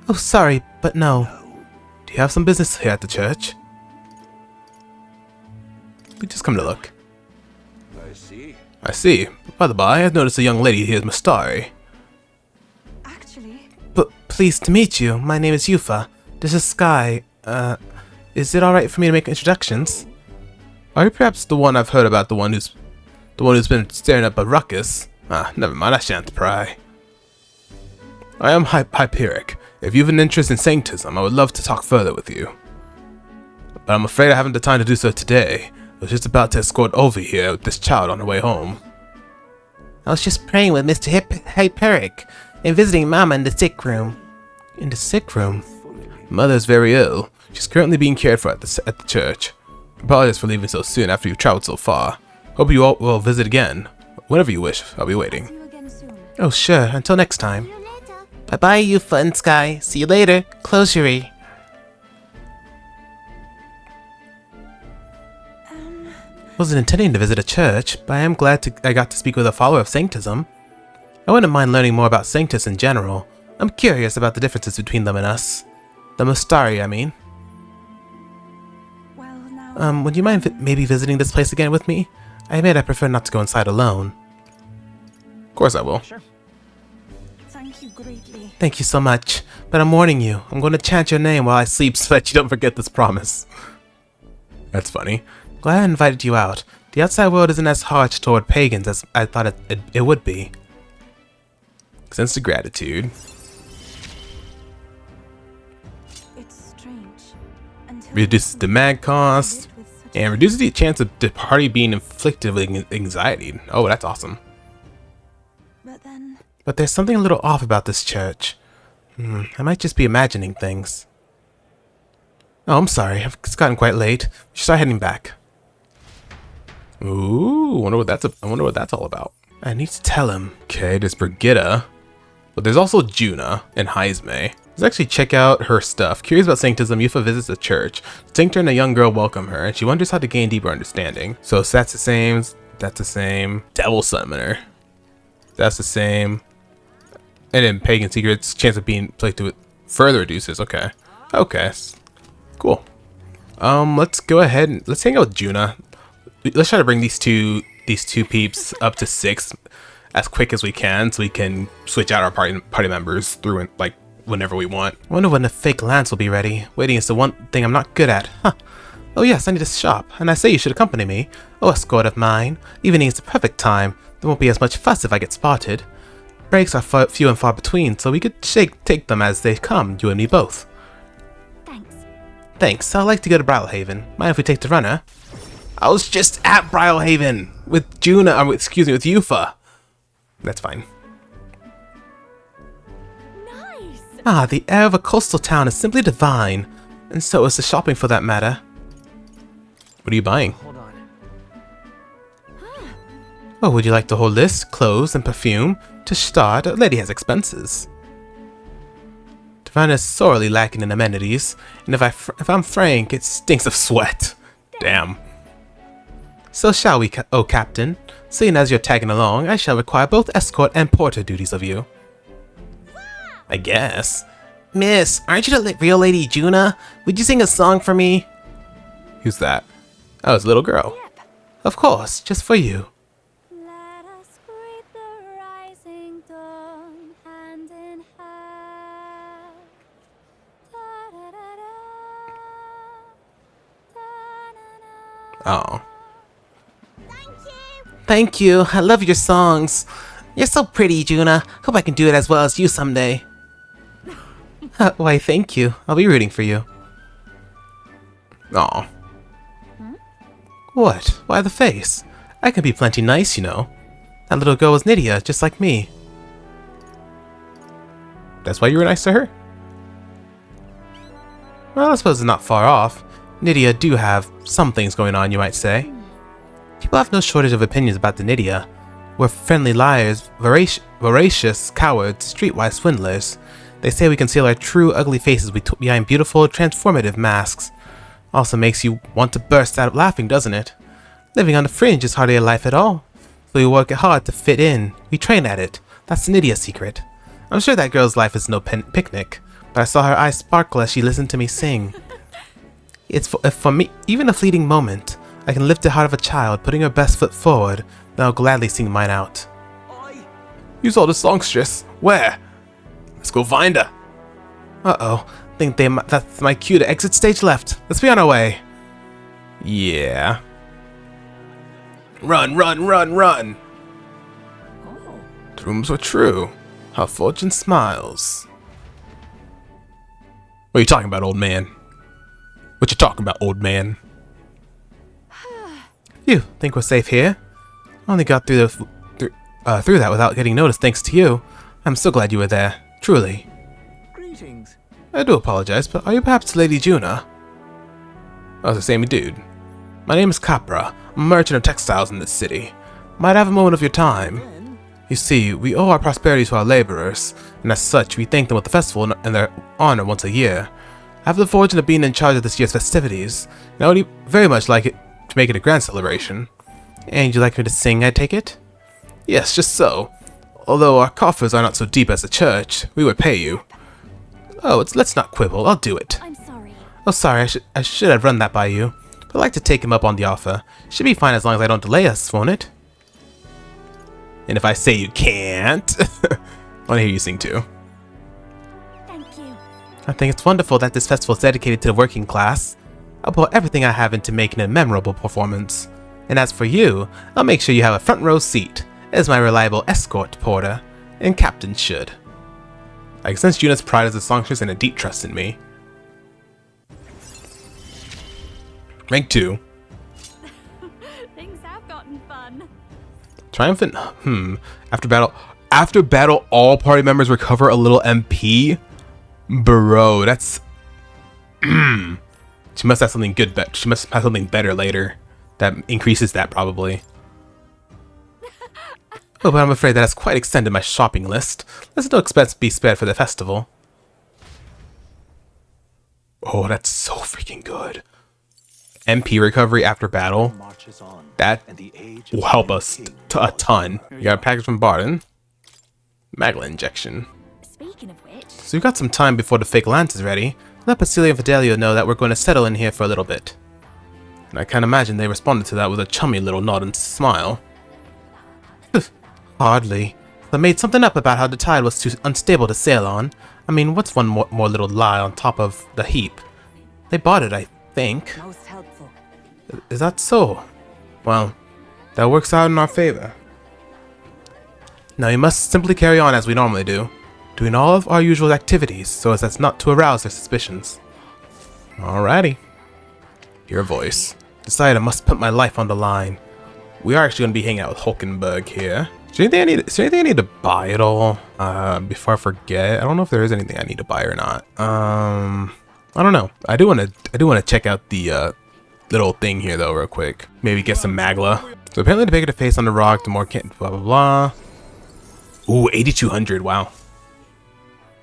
Oh, sorry, but no. Do you have some business here at the church? We just come to look. I see. By the by, I've noticed a young lady here, Mustari. Actually, But pleased to meet you. My name is Eupha. This is Skye. Is it alright for me to make introductions? Are you perhaps the one I've heard about, the one who's been staring up a ruckus? Ah, never mind, I shan't pry. I am Hyperic. If you have an interest in Sanctism, I would love to talk further with you. But I'm afraid I haven't the time to do so today. I was just about to escort Ovi here with this child on her way home. I was just praying with Mr. Hyperic and visiting Mama in the sick room. In the sick room? Mother's very ill. She's currently being cared for at the church. Apologies for leaving so soon after you've traveled so far. Hope you all will visit again. Whenever you wish, I'll be waiting. see you again soon. Oh sure, until next time. See you later. Bye bye, Eupha and Skye. See you later. Closery. Wasn't intending to visit a church, but I am glad I got to speak with a follower of Sanctism. I wouldn't mind learning more about Sanctus in general. I'm curious about the differences between them and us. The Mustari, I mean. Well, now. Would you mind maybe visiting this place again with me? I admit I prefer not to go inside alone. Of course I will. Sure. Thank you greatly. Thank you so much. But I'm warning you, I'm going to chant your name while I sleep so that you don't forget this promise. That's funny. Glad I invited you out. The outside world isn't as harsh toward pagans as I thought it would be. Sense of gratitude. It's strange. Until Reduces the mag cost. And reduces the chance of the party being inflicted with anxiety. Oh, that's awesome. But then But there's something a little off about this church. I might just be imagining things. Oh, I'm sorry. It's gotten quite late. We should start heading back. Ooh, I wonder what that's all about. I need to tell him. Okay, there's Brigitta. But there's also Junah and Heisme. Let's actually check out her stuff. Curious about Sanctism, Eupha visits the church. Sanctor and a young girl welcome her, and she wonders how to gain deeper understanding. So that's the same. That's the same. Devil Summoner. That's the same. And then Pagan Secrets, chance of being played with further reduces. Okay. Okay. Cool. Let's go ahead and let's hang out with Junah. Let's try to bring these two peeps up to 6 as quick as we can, so we can switch out our party members through and like whenever we want. Wonder when the fake lance will be ready. Waiting is the one thing I'm not good at. Huh. Oh yes, I need to shop, and I say you should accompany me. Oh, escort of mine. Evening is the perfect time. There won't be as much fuss if I get spotted. Breaks are few and far between, so we could take them as they come, you and me both. thanks. Thanks. I'd like to go to Bridlehaven. Mind if we take the runner? I was just at Bridlehaven with Junah. Excuse me, with Eupha. That's fine. Nice. Ah, the air of a coastal town is simply divine, and so is the shopping for that matter. What are you buying? Hold on. Oh, would you like the whole list? Clothes and perfume? To start, a lady has expenses. Divine is sorely lacking in amenities, and if I'm frank, it stinks of sweat. Damn. So shall we, oh Captain? Seeing as you're tagging along, I shall require both escort and porter duties of you. I guess. Miss, aren't you the real Lady Junah? Would you sing a song for me? Who's that? Oh, it's a little girl. Yep. Of course, just for you. Let us greet the rising dawn hand in hand. Da-da-da-da. Da-na-na. Oh. Thank you. I love your songs. You're so pretty, Junah. Hope I can do it as well as you someday. Why, thank you. I'll be rooting for you. Aw. What? Why the face? I can be plenty nice, you know. That little girl was Nydia, just like me. That's why you were nice to her? Well, I suppose it's not far off. Nydia do have some things going on, you might say. People have no shortage of opinions about the Nydia. We're friendly liars, voracious cowards, streetwise swindlers. They say we conceal our true ugly faces behind beautiful, transformative masks. Also makes you want to burst out laughing, doesn't it? Living on the fringe is hardly a life at all. So we work hard to fit in. We train at it. That's the Nydia secret. I'm sure that girl's life is no picnic, but I saw her eyes sparkle as she listened to me sing. It's for me, even a fleeting moment. I can lift the heart of a child, putting her best foot forward, then I'll gladly sing mine out. You saw the songstress. Where? Let's go find her. Uh-oh. Think that's my cue to exit stage left. Let's be on our way. Yeah. Run, run, run, run. Dreams were true. How fortune smiles. What are you talking about, old man? What you talking about, old man? You think we're safe here? I only got through that without getting noticed thanks to you. I'm so glad you were there. Truly. Greetings. I do apologize, but are you perhaps Lady Junah? Oh, it's the same dude. My name is Capra. I'm a merchant of textiles in this city. Might I have a moment of your time? You see, we owe our prosperity to our laborers, and as such, we thank them with a festival in their honor once a year. I have the fortune of being in charge of this year's festivities, and I would very much like it to make it a grand celebration. And you'd like me to sing, I take it? Yes, just so. Although our coffers are not so deep as the church, we would pay you. Oh, let's not quibble. I'll do it. I'm sorry. Oh, sorry. I should have run that by you. But I'd like to take him up on the offer. Should be fine as long as I don't delay us, won't it? And if I say you can't, want to hear you sing too. Thank you. I think it's wonderful that this festival is dedicated to the working class. I'll pour everything I have into making a memorable performance. And as for you, I'll make sure you have a front row seat as my reliable escort porter and captain should. I can sense Junah's pride as a songstress and a deep trust in me. Rank 2. Things have gotten fun. Triumphant. After battle, all party members recover a little MP. Bro, that's. She must have something good. She must have something better later that increases that probably. Oh, but I'm afraid that has quite extended my shopping list. Let's no expense be spared for the festival. Oh, that's so freaking good. MP recovery after battle. That will help us a ton. You got a package from Barton. Magla injection. Speaking of which, So we've got some time before the fake lance is ready. Let Basilia and Fidelio know that we're going to settle in here for a little bit. And I can't imagine they responded to that with a chummy little nod and smile. Hardly. They made something up about how the tide was too unstable to sail on. I mean, what's one more little lie on top of the heap? They bought it, I think. Most helpful. Is that so? Well, that works out in our favor. Now you must simply carry on as we normally do, doing all of our usual activities so as not to arouse their suspicions. Alrighty. Your voice. Decide I must put my life on the line. We are actually going to be hanging out with Hulkenberg here. Is there anything I need to buy at all? Before I forget, I don't know if there is anything I need to buy or not. I don't know. I do want to check out the little thing here though, real quick. Maybe get some Magla. So apparently, the bigger the face on the rock, the more can blah blah blah. Ooh, 8,200. Wow.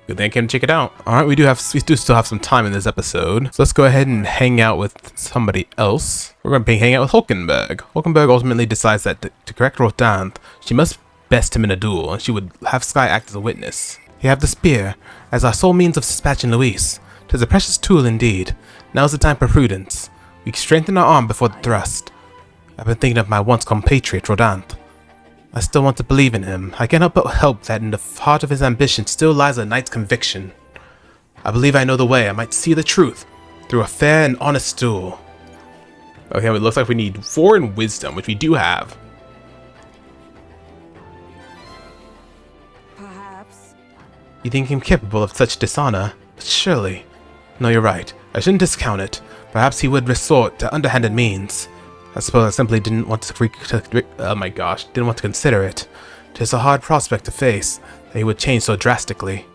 Good thing I came to check it out. All right, we do still have some time in this episode, so let's go ahead and hang out with somebody else. We're going to hang out with Hulkenberg. Hulkenberg ultimately decides that to correct Rodanthe, she must best him in a duel, and she would have Skye act as a witness. You have the spear as our sole means of dispatching Luis. 'Tis a precious tool indeed. Now's the time for prudence. We strengthen our arm before the thrust. I've been thinking of my once compatriot Rodanthe. I still want to believe in him. I cannot but hope that in the heart of his ambition still lies a knight's conviction. I believe I know the way. I might see the truth through a fair and honest duel. Okay, well, it looks like we need 4 in wisdom, which we do have. Perhaps. You think him capable of such dishonor? But surely. No, you're right. I shouldn't discount it. Perhaps he would resort to underhanded means. I suppose I simply didn't want to didn't want to consider it. Tis a hard prospect to face, that he would change so drastically.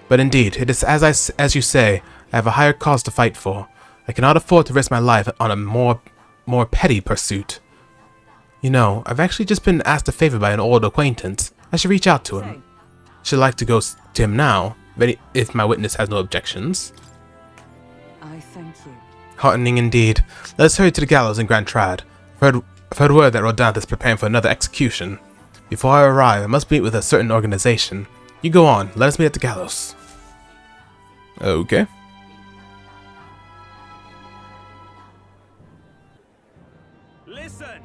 But indeed, it is as you say, I have a higher cause to fight for. I cannot afford to risk my life on a more petty pursuit. You know, I've actually just been asked a favor by an old acquaintance. I should reach out to him. Should like to go to him now, if my witness has no objections. I thank you. Heartening indeed. Let us hurry to the gallows in Grand Trad. I've heard word that Rodanthe is preparing for another execution. Before I arrive, I must meet with a certain organization. You go on, let us meet at the gallows. Okay. Listen.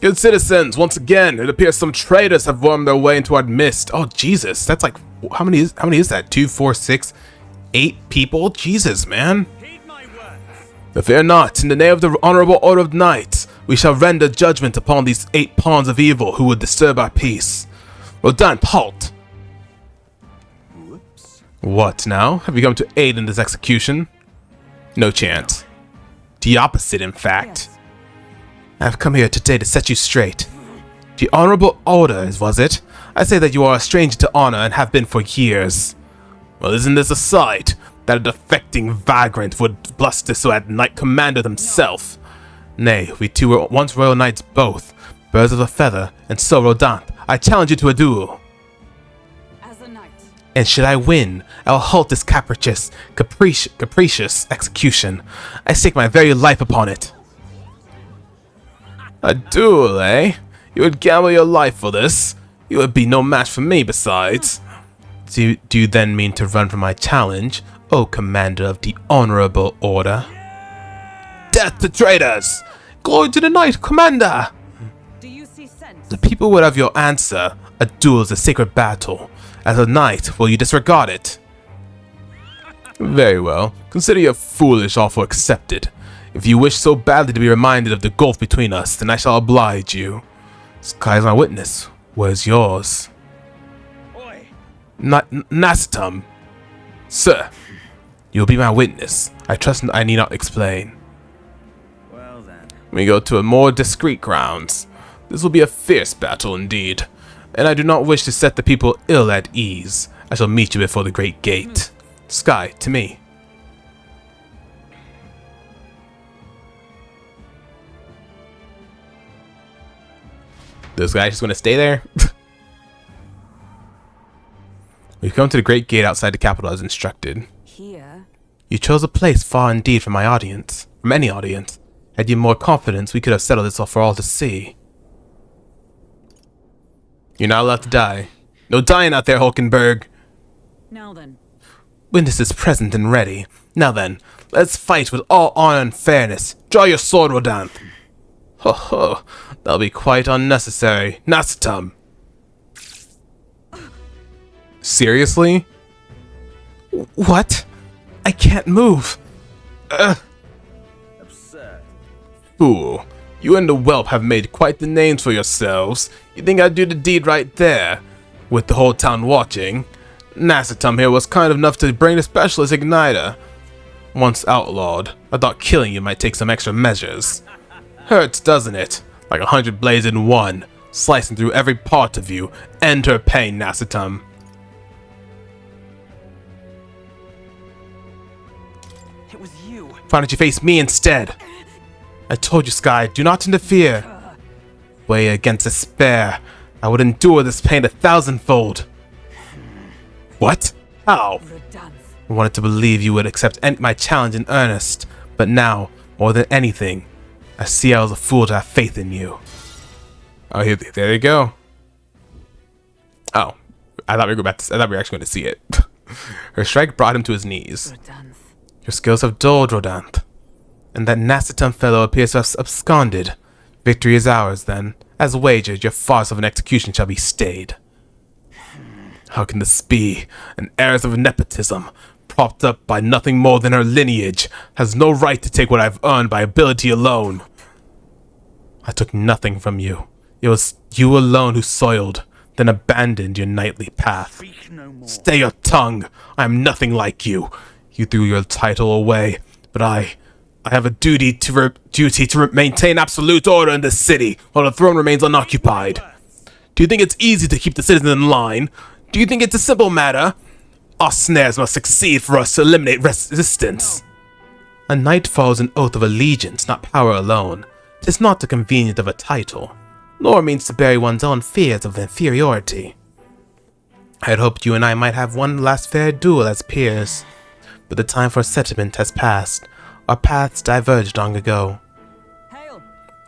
Good citizens, once again, it appears some traitors have wormed their way into our midst. Oh Jesus, that's like how many is that? 2, 4, 6, 8 people? Jesus, man. Heed my words. But fear not, in the name of the honorable order of knights, we shall render judgment upon these 8 pawns of evil who would disturb our peace. Rodanthe, halt! Whoops. What now? Have you come to aid in this execution? No chance. The opposite, in fact. Yes. I have come here today to set you straight. The honorable order, was it? I say that you are a stranger to honor and have been for years. Well, isn't this a sight? That a defecting vagrant would bluster so at Knight Commander himself. Nay, we two were once royal knights both, birds of a feather, and so Rodanthe, I challenge you to a duel. As a knight. And should I win, I'll halt this capricious execution. I stake my very life upon it. A duel, eh? You would gamble your life for this? You would be no match for me, besides. Do you then mean to run from my challenge, O Commander of the Honorable Order? Death to traitors! Glory to the Knight Commander! Do you see sense? The people would have your answer. A duel is a sacred battle. As a knight, will you disregard it? Very well. Consider your foolish offer accepted. If you wish so badly to be reminded of the gulf between us, then I shall oblige you. Skye is my witness. Where's yours? Nasatum. Sir, you'll be my witness. I trust I need not explain. Well then. We go to a more discreet grounds. This will be a fierce battle indeed, and I do not wish to set the people ill at ease. I shall meet you before the great gate. Skye, to me. Those guys just want to stay there? We've come to the great gate outside the capital as instructed. Here? You chose a place far indeed from my audience. From any audience. Had you more confidence, we could have settled this all for all to see. You're not allowed to die. No dying out there, Hulkenberg. Now then. Witnesses present and ready. Now then, let's fight with all honor and fairness. Draw your sword, Rodin. Ho ho, that'll be quite unnecessary. Nasatum. Seriously? What? I can't move. Absurd. Fool. You and the whelp have made quite the names for yourselves. You think I'd do the deed right there? With the whole town watching. Nasatum here was kind enough to bring the specialist igniter. Once outlawed, I thought killing you might take some extra measures. Hurts, doesn't it? Like 100 blades in one, slicing through every part of you. End her pain, Nasatum. It was you. Why don't you face me instead? I told you, Skye, do not interfere. Way against despair. I would endure this pain 1,000-fold. What? How? Rodin. I wanted to believe you would accept my challenge in earnest, but now, more than anything, I see I was a fool to have faith in you. Oh, there you go. Oh, I thought we were actually going to see it. Her strike brought him to his knees. Rodin. Your skills have dulled, Rodin, and that Nasatum fellow appears to have absconded. Victory is ours, then. As wagered, your farce of an execution shall be stayed. How can this be? An heiress of nepotism, propped up by nothing more than her lineage, has no right to take what I've earned by ability alone. I took nothing from you. It was you alone who soiled, then abandoned your knightly path. Speak no more. Stay your tongue. I am nothing like you. You threw your title away, but I have a duty to maintain absolute order in this city while the throne remains unoccupied. Do you think it's easy to keep the citizens in line? Do you think it's a simple matter? Our snares must succeed for us to eliminate resistance. A knight follows an oath of allegiance, not power alone. 'Tis not the convenience of a title, nor means to bury one's own fears of inferiority. I had hoped you and I might have one last fair duel as peers, but the time for settlement has passed. Our paths diverged long ago. Hail!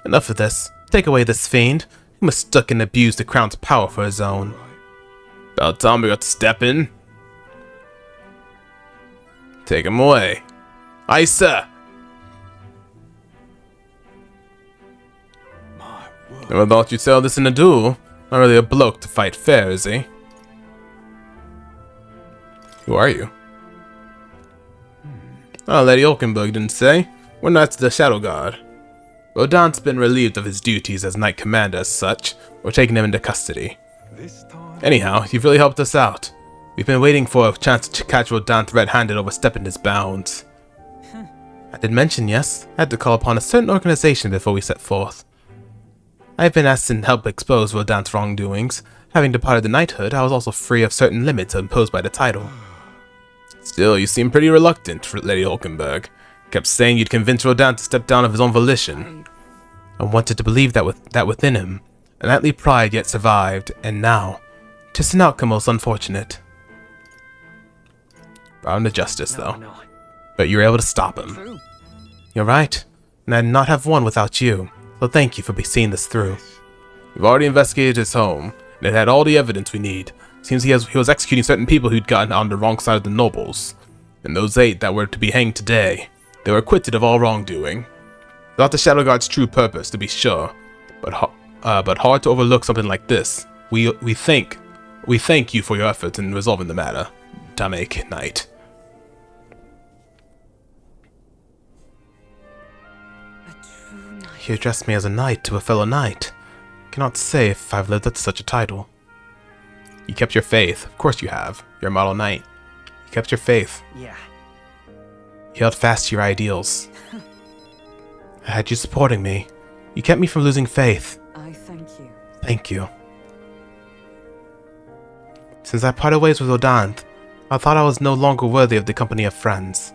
Enough of this. Take away this fiend. He mistook and abused the crown's power for his own. About time we got to step in. Take him away. Aye, sir. Never thought you'd sell this in a duel. Not really a bloke to fight fair, is he? Who are you? Oh, Lady Hulkenberg didn't say. We're Knights of the Shadow Guard. Rodin's been relieved of his duties as Knight Commander as such. We're taking him into custody. Anyhow, you've really helped us out. We've been waiting for a chance to catch Rodin red-handed overstepping his bounds. I did mention, yes, I had to call upon a certain organization before we set forth. I have been asked to help expose Rodin's wrongdoings. Having departed the knighthood, I was also free of certain limits imposed by the title. Still, you seem pretty reluctant, Lady Hulkenberg. Kept saying you'd convince Rodin to step down of his own volition. I wanted to believe that within him. A knightly pride yet survived, and now, just an outcome most unfortunate. Brought him to justice, though. No. But you were able to stop him. True. You're right, and I'd not have won without you, so thank you for seeing this through. We've already investigated his home, and it had all the evidence we need. Seems he was executing certain people who'd gotten on the wrong side of the nobles. And those 8 that were to be hanged today, they were acquitted of all wrongdoing. Not the Shadow Guard's true purpose, to be sure, but hard to overlook something like this. We thank you for your efforts in resolving the matter, Damek Knight. A true knight. He addressed me as a knight to a fellow knight. Cannot say if I've lived up to such a title. You kept your faith. Of course you have. You're a model knight. You kept your faith. Yeah. You held fast to your ideals. I had you supporting me. You kept me from losing faith. I thank you. Thank you. Since I parted ways with Odant, I thought I was no longer worthy of the company of friends.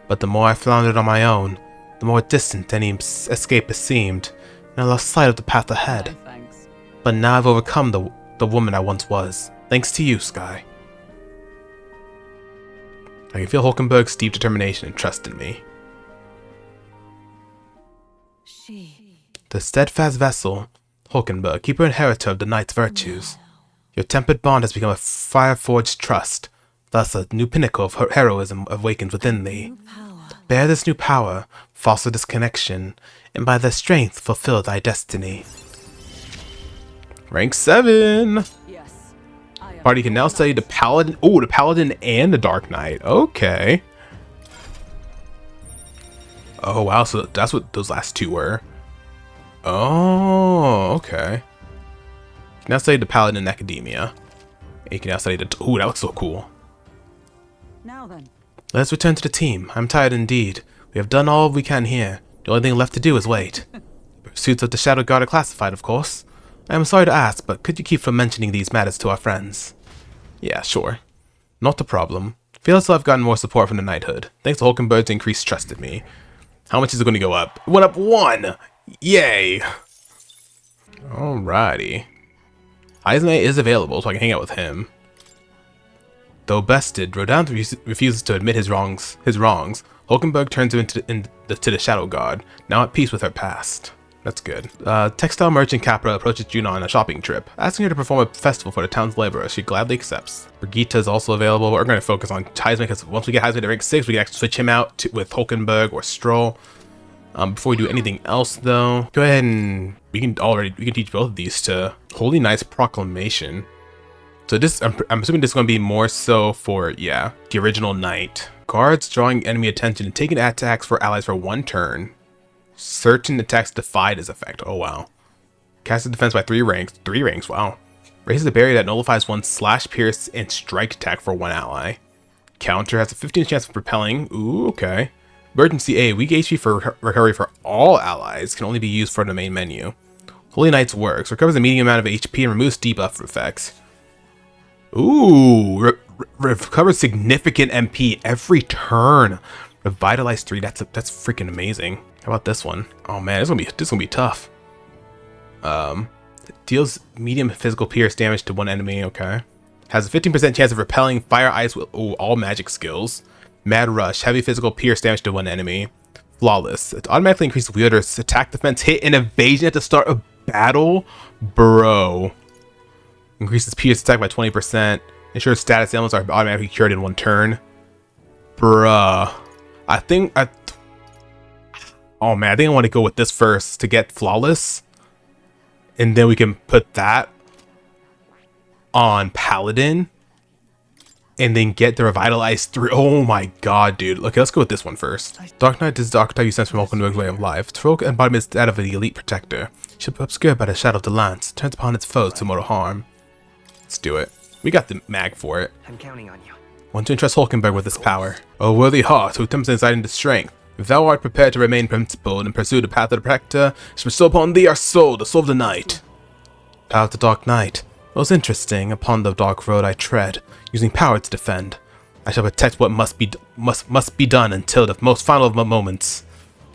But the more I floundered on my own, the more distant any escape seemed, and I lost sight of the path ahead. Thanks. But now I've overcome the woman I once was, thanks to you, Skye. I can feel Hulkenberg's deep determination and trust in me. She. The steadfast vessel, Hulkenberg, keeper and inheritor of the knight's virtues. Your tempered bond has become a fire-forged trust. Thus, a new pinnacle of heroism awakens within thee. Bear this new power, foster this connection, and by their strength fulfill thy destiny. Rank 7! Yes. I am Party can now study the Paladin. Oh, the Paladin and the Dark Knight. Okay. Oh, wow. So that's what those last two were. Oh, okay. You can now study the Paladin in Academia. And you can now study the... Ooh, that looks so cool. Now then. Let's return to the team. I'm tired indeed. We have done all we can here. The only thing left to do is wait. Pursuits of the Shadow Guard are classified, of course. I am sorry to ask, but could you keep from mentioning these matters to our friends? Yeah, sure. Not a problem. Feel as though I've gotten more support from the Knighthood. Thanks to Hulkenberg's increased trust in me. How much is it going to go up? It went up 1! Yay! Alrighty. Eisner is available, so I can hang out with him. Though bested, Rodan refuses to admit his wrongs. Hulkenberg turns him to the Shadow Guard, now at peace with her past. That's good. Textile merchant Capra approaches Junah on a shopping trip, asking her to perform a festival for the town's laborers. She gladly accepts. Brigitte is also available. We're going to focus on Heisman because once we get Heisman to rank 6, we can actually switch him out with Hulkenberg or Stroll. Before we do anything else, though, go ahead and we can teach both of these to Holy Knight's Proclamation. So this, I'm assuming this is going to be more so for, yeah, the original knight. Guards drawing enemy attention and taking attacks for allies for 1 turn. Certain attacks defy this effect. Oh, wow. Casted defense by 3 ranks. 3 ranks, wow. Raises a barrier that nullifies 1 slash, pierce, and strike attack for 1 ally. Counter has a 15% chance of repelling. Ooh, okay. Emergency A. Weak HP for recovery for all allies can only be used for the main menu. Holy Knight's works. Recovers a medium amount of HP and removes debuff effects. Ooh. Recovers significant MP every turn. Revitalize 3. That's freaking amazing. How about this one? Oh man, this is gonna be tough. Deals medium physical pierce damage to 1 enemy. Okay. Has a 15% chance of repelling fire, ice, all magic skills. Mad Rush, heavy physical pierce damage to 1 enemy. Flawless. It automatically increases wielder's attack, defense, hit, and evasion at the start of battle. Bro. Increases pierce attack by 20%. Ensures status ailments are automatically cured in 1 turn. Bruh. Oh man, I think I want to go with this first to get Flawless. And then we can put that on Paladin. And then get the Revitalized 3. Oh my god, dude. Okay, let's go with this one first. Dark Knight is the archetype you sense from Hulkenberg's way of life. Its folk embodiment is that of the elite protector. Should be obscured by the shadow of the lance. Turns upon its foes to mortal harm. Let's do it. We got the mag for it. I'm counting on you. Want to entrust Hulkenberg with this power. O worthy heart, who attempts insight into strength. If thou art prepared to remain principled and pursue the path of the protector, shall bestow upon thee our soul, the soul of the knight. Power of the Dark Knight. Most interesting, upon the dark road I tread, using power to defend. I shall protect what must be done until the most final of my moments.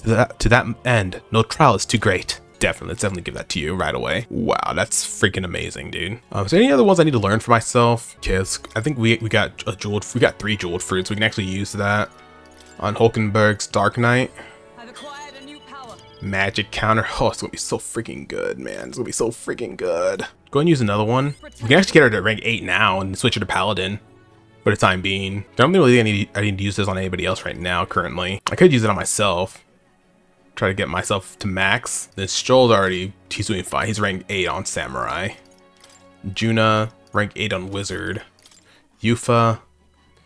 To that end, no trial is too great. Let's definitely give that to you right away. Wow, that's freaking amazing, dude. Is there any other ones I need to learn for myself? Because I think we got 3 jeweled fruits. We can actually use that on Hulkenberg's Dark Knight. I've acquired a new power. Magic counter. Oh, it's gonna be so freaking good, man. It's gonna be so freaking good. Go and use another one. We can actually get her to rank 8 now and switch her to Paladin for the time being. I don't really think I need to use this on anybody else right now, currently. I could use it on myself. Try to get myself to max. Then Stroll's he's doing fine. He's ranked 8 on Samurai. Junah, rank 8 on Wizard. Eupha,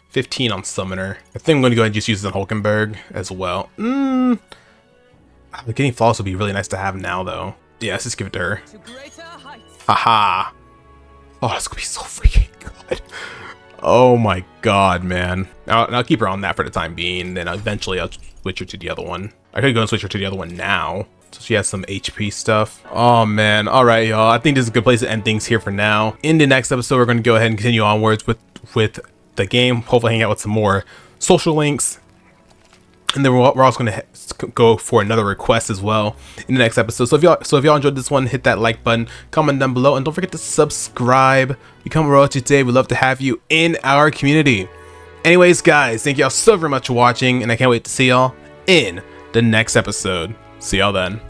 15 on Summoner. I think I'm going to go ahead and just use the Hulkenberg as well. Getting Flawless would be really nice to have now, though. Yeah, let's just give it to her. To greater heights. Haha. Oh, that's going to be so freaking good. Oh my god, man. I'll keep her on that for the time being, then eventually I'll switch her to the other one. I could go and switch her to the other one now. So she has some HP stuff. Oh man, alright y'all. I think this is a good place to end things here for now. In the next episode, we're going to go ahead and continue onwards with the game. Hopefully hang out with some more social links. And then we're also going to go for another request as well in the next episode. So if y'all enjoyed this one, hit that like button, comment down below, and don't forget to subscribe. Become a royalty today. We'd love to have you in our community. Anyways, guys, thank y'all so very much for watching, and I can't wait to see y'all in the next episode. See y'all then.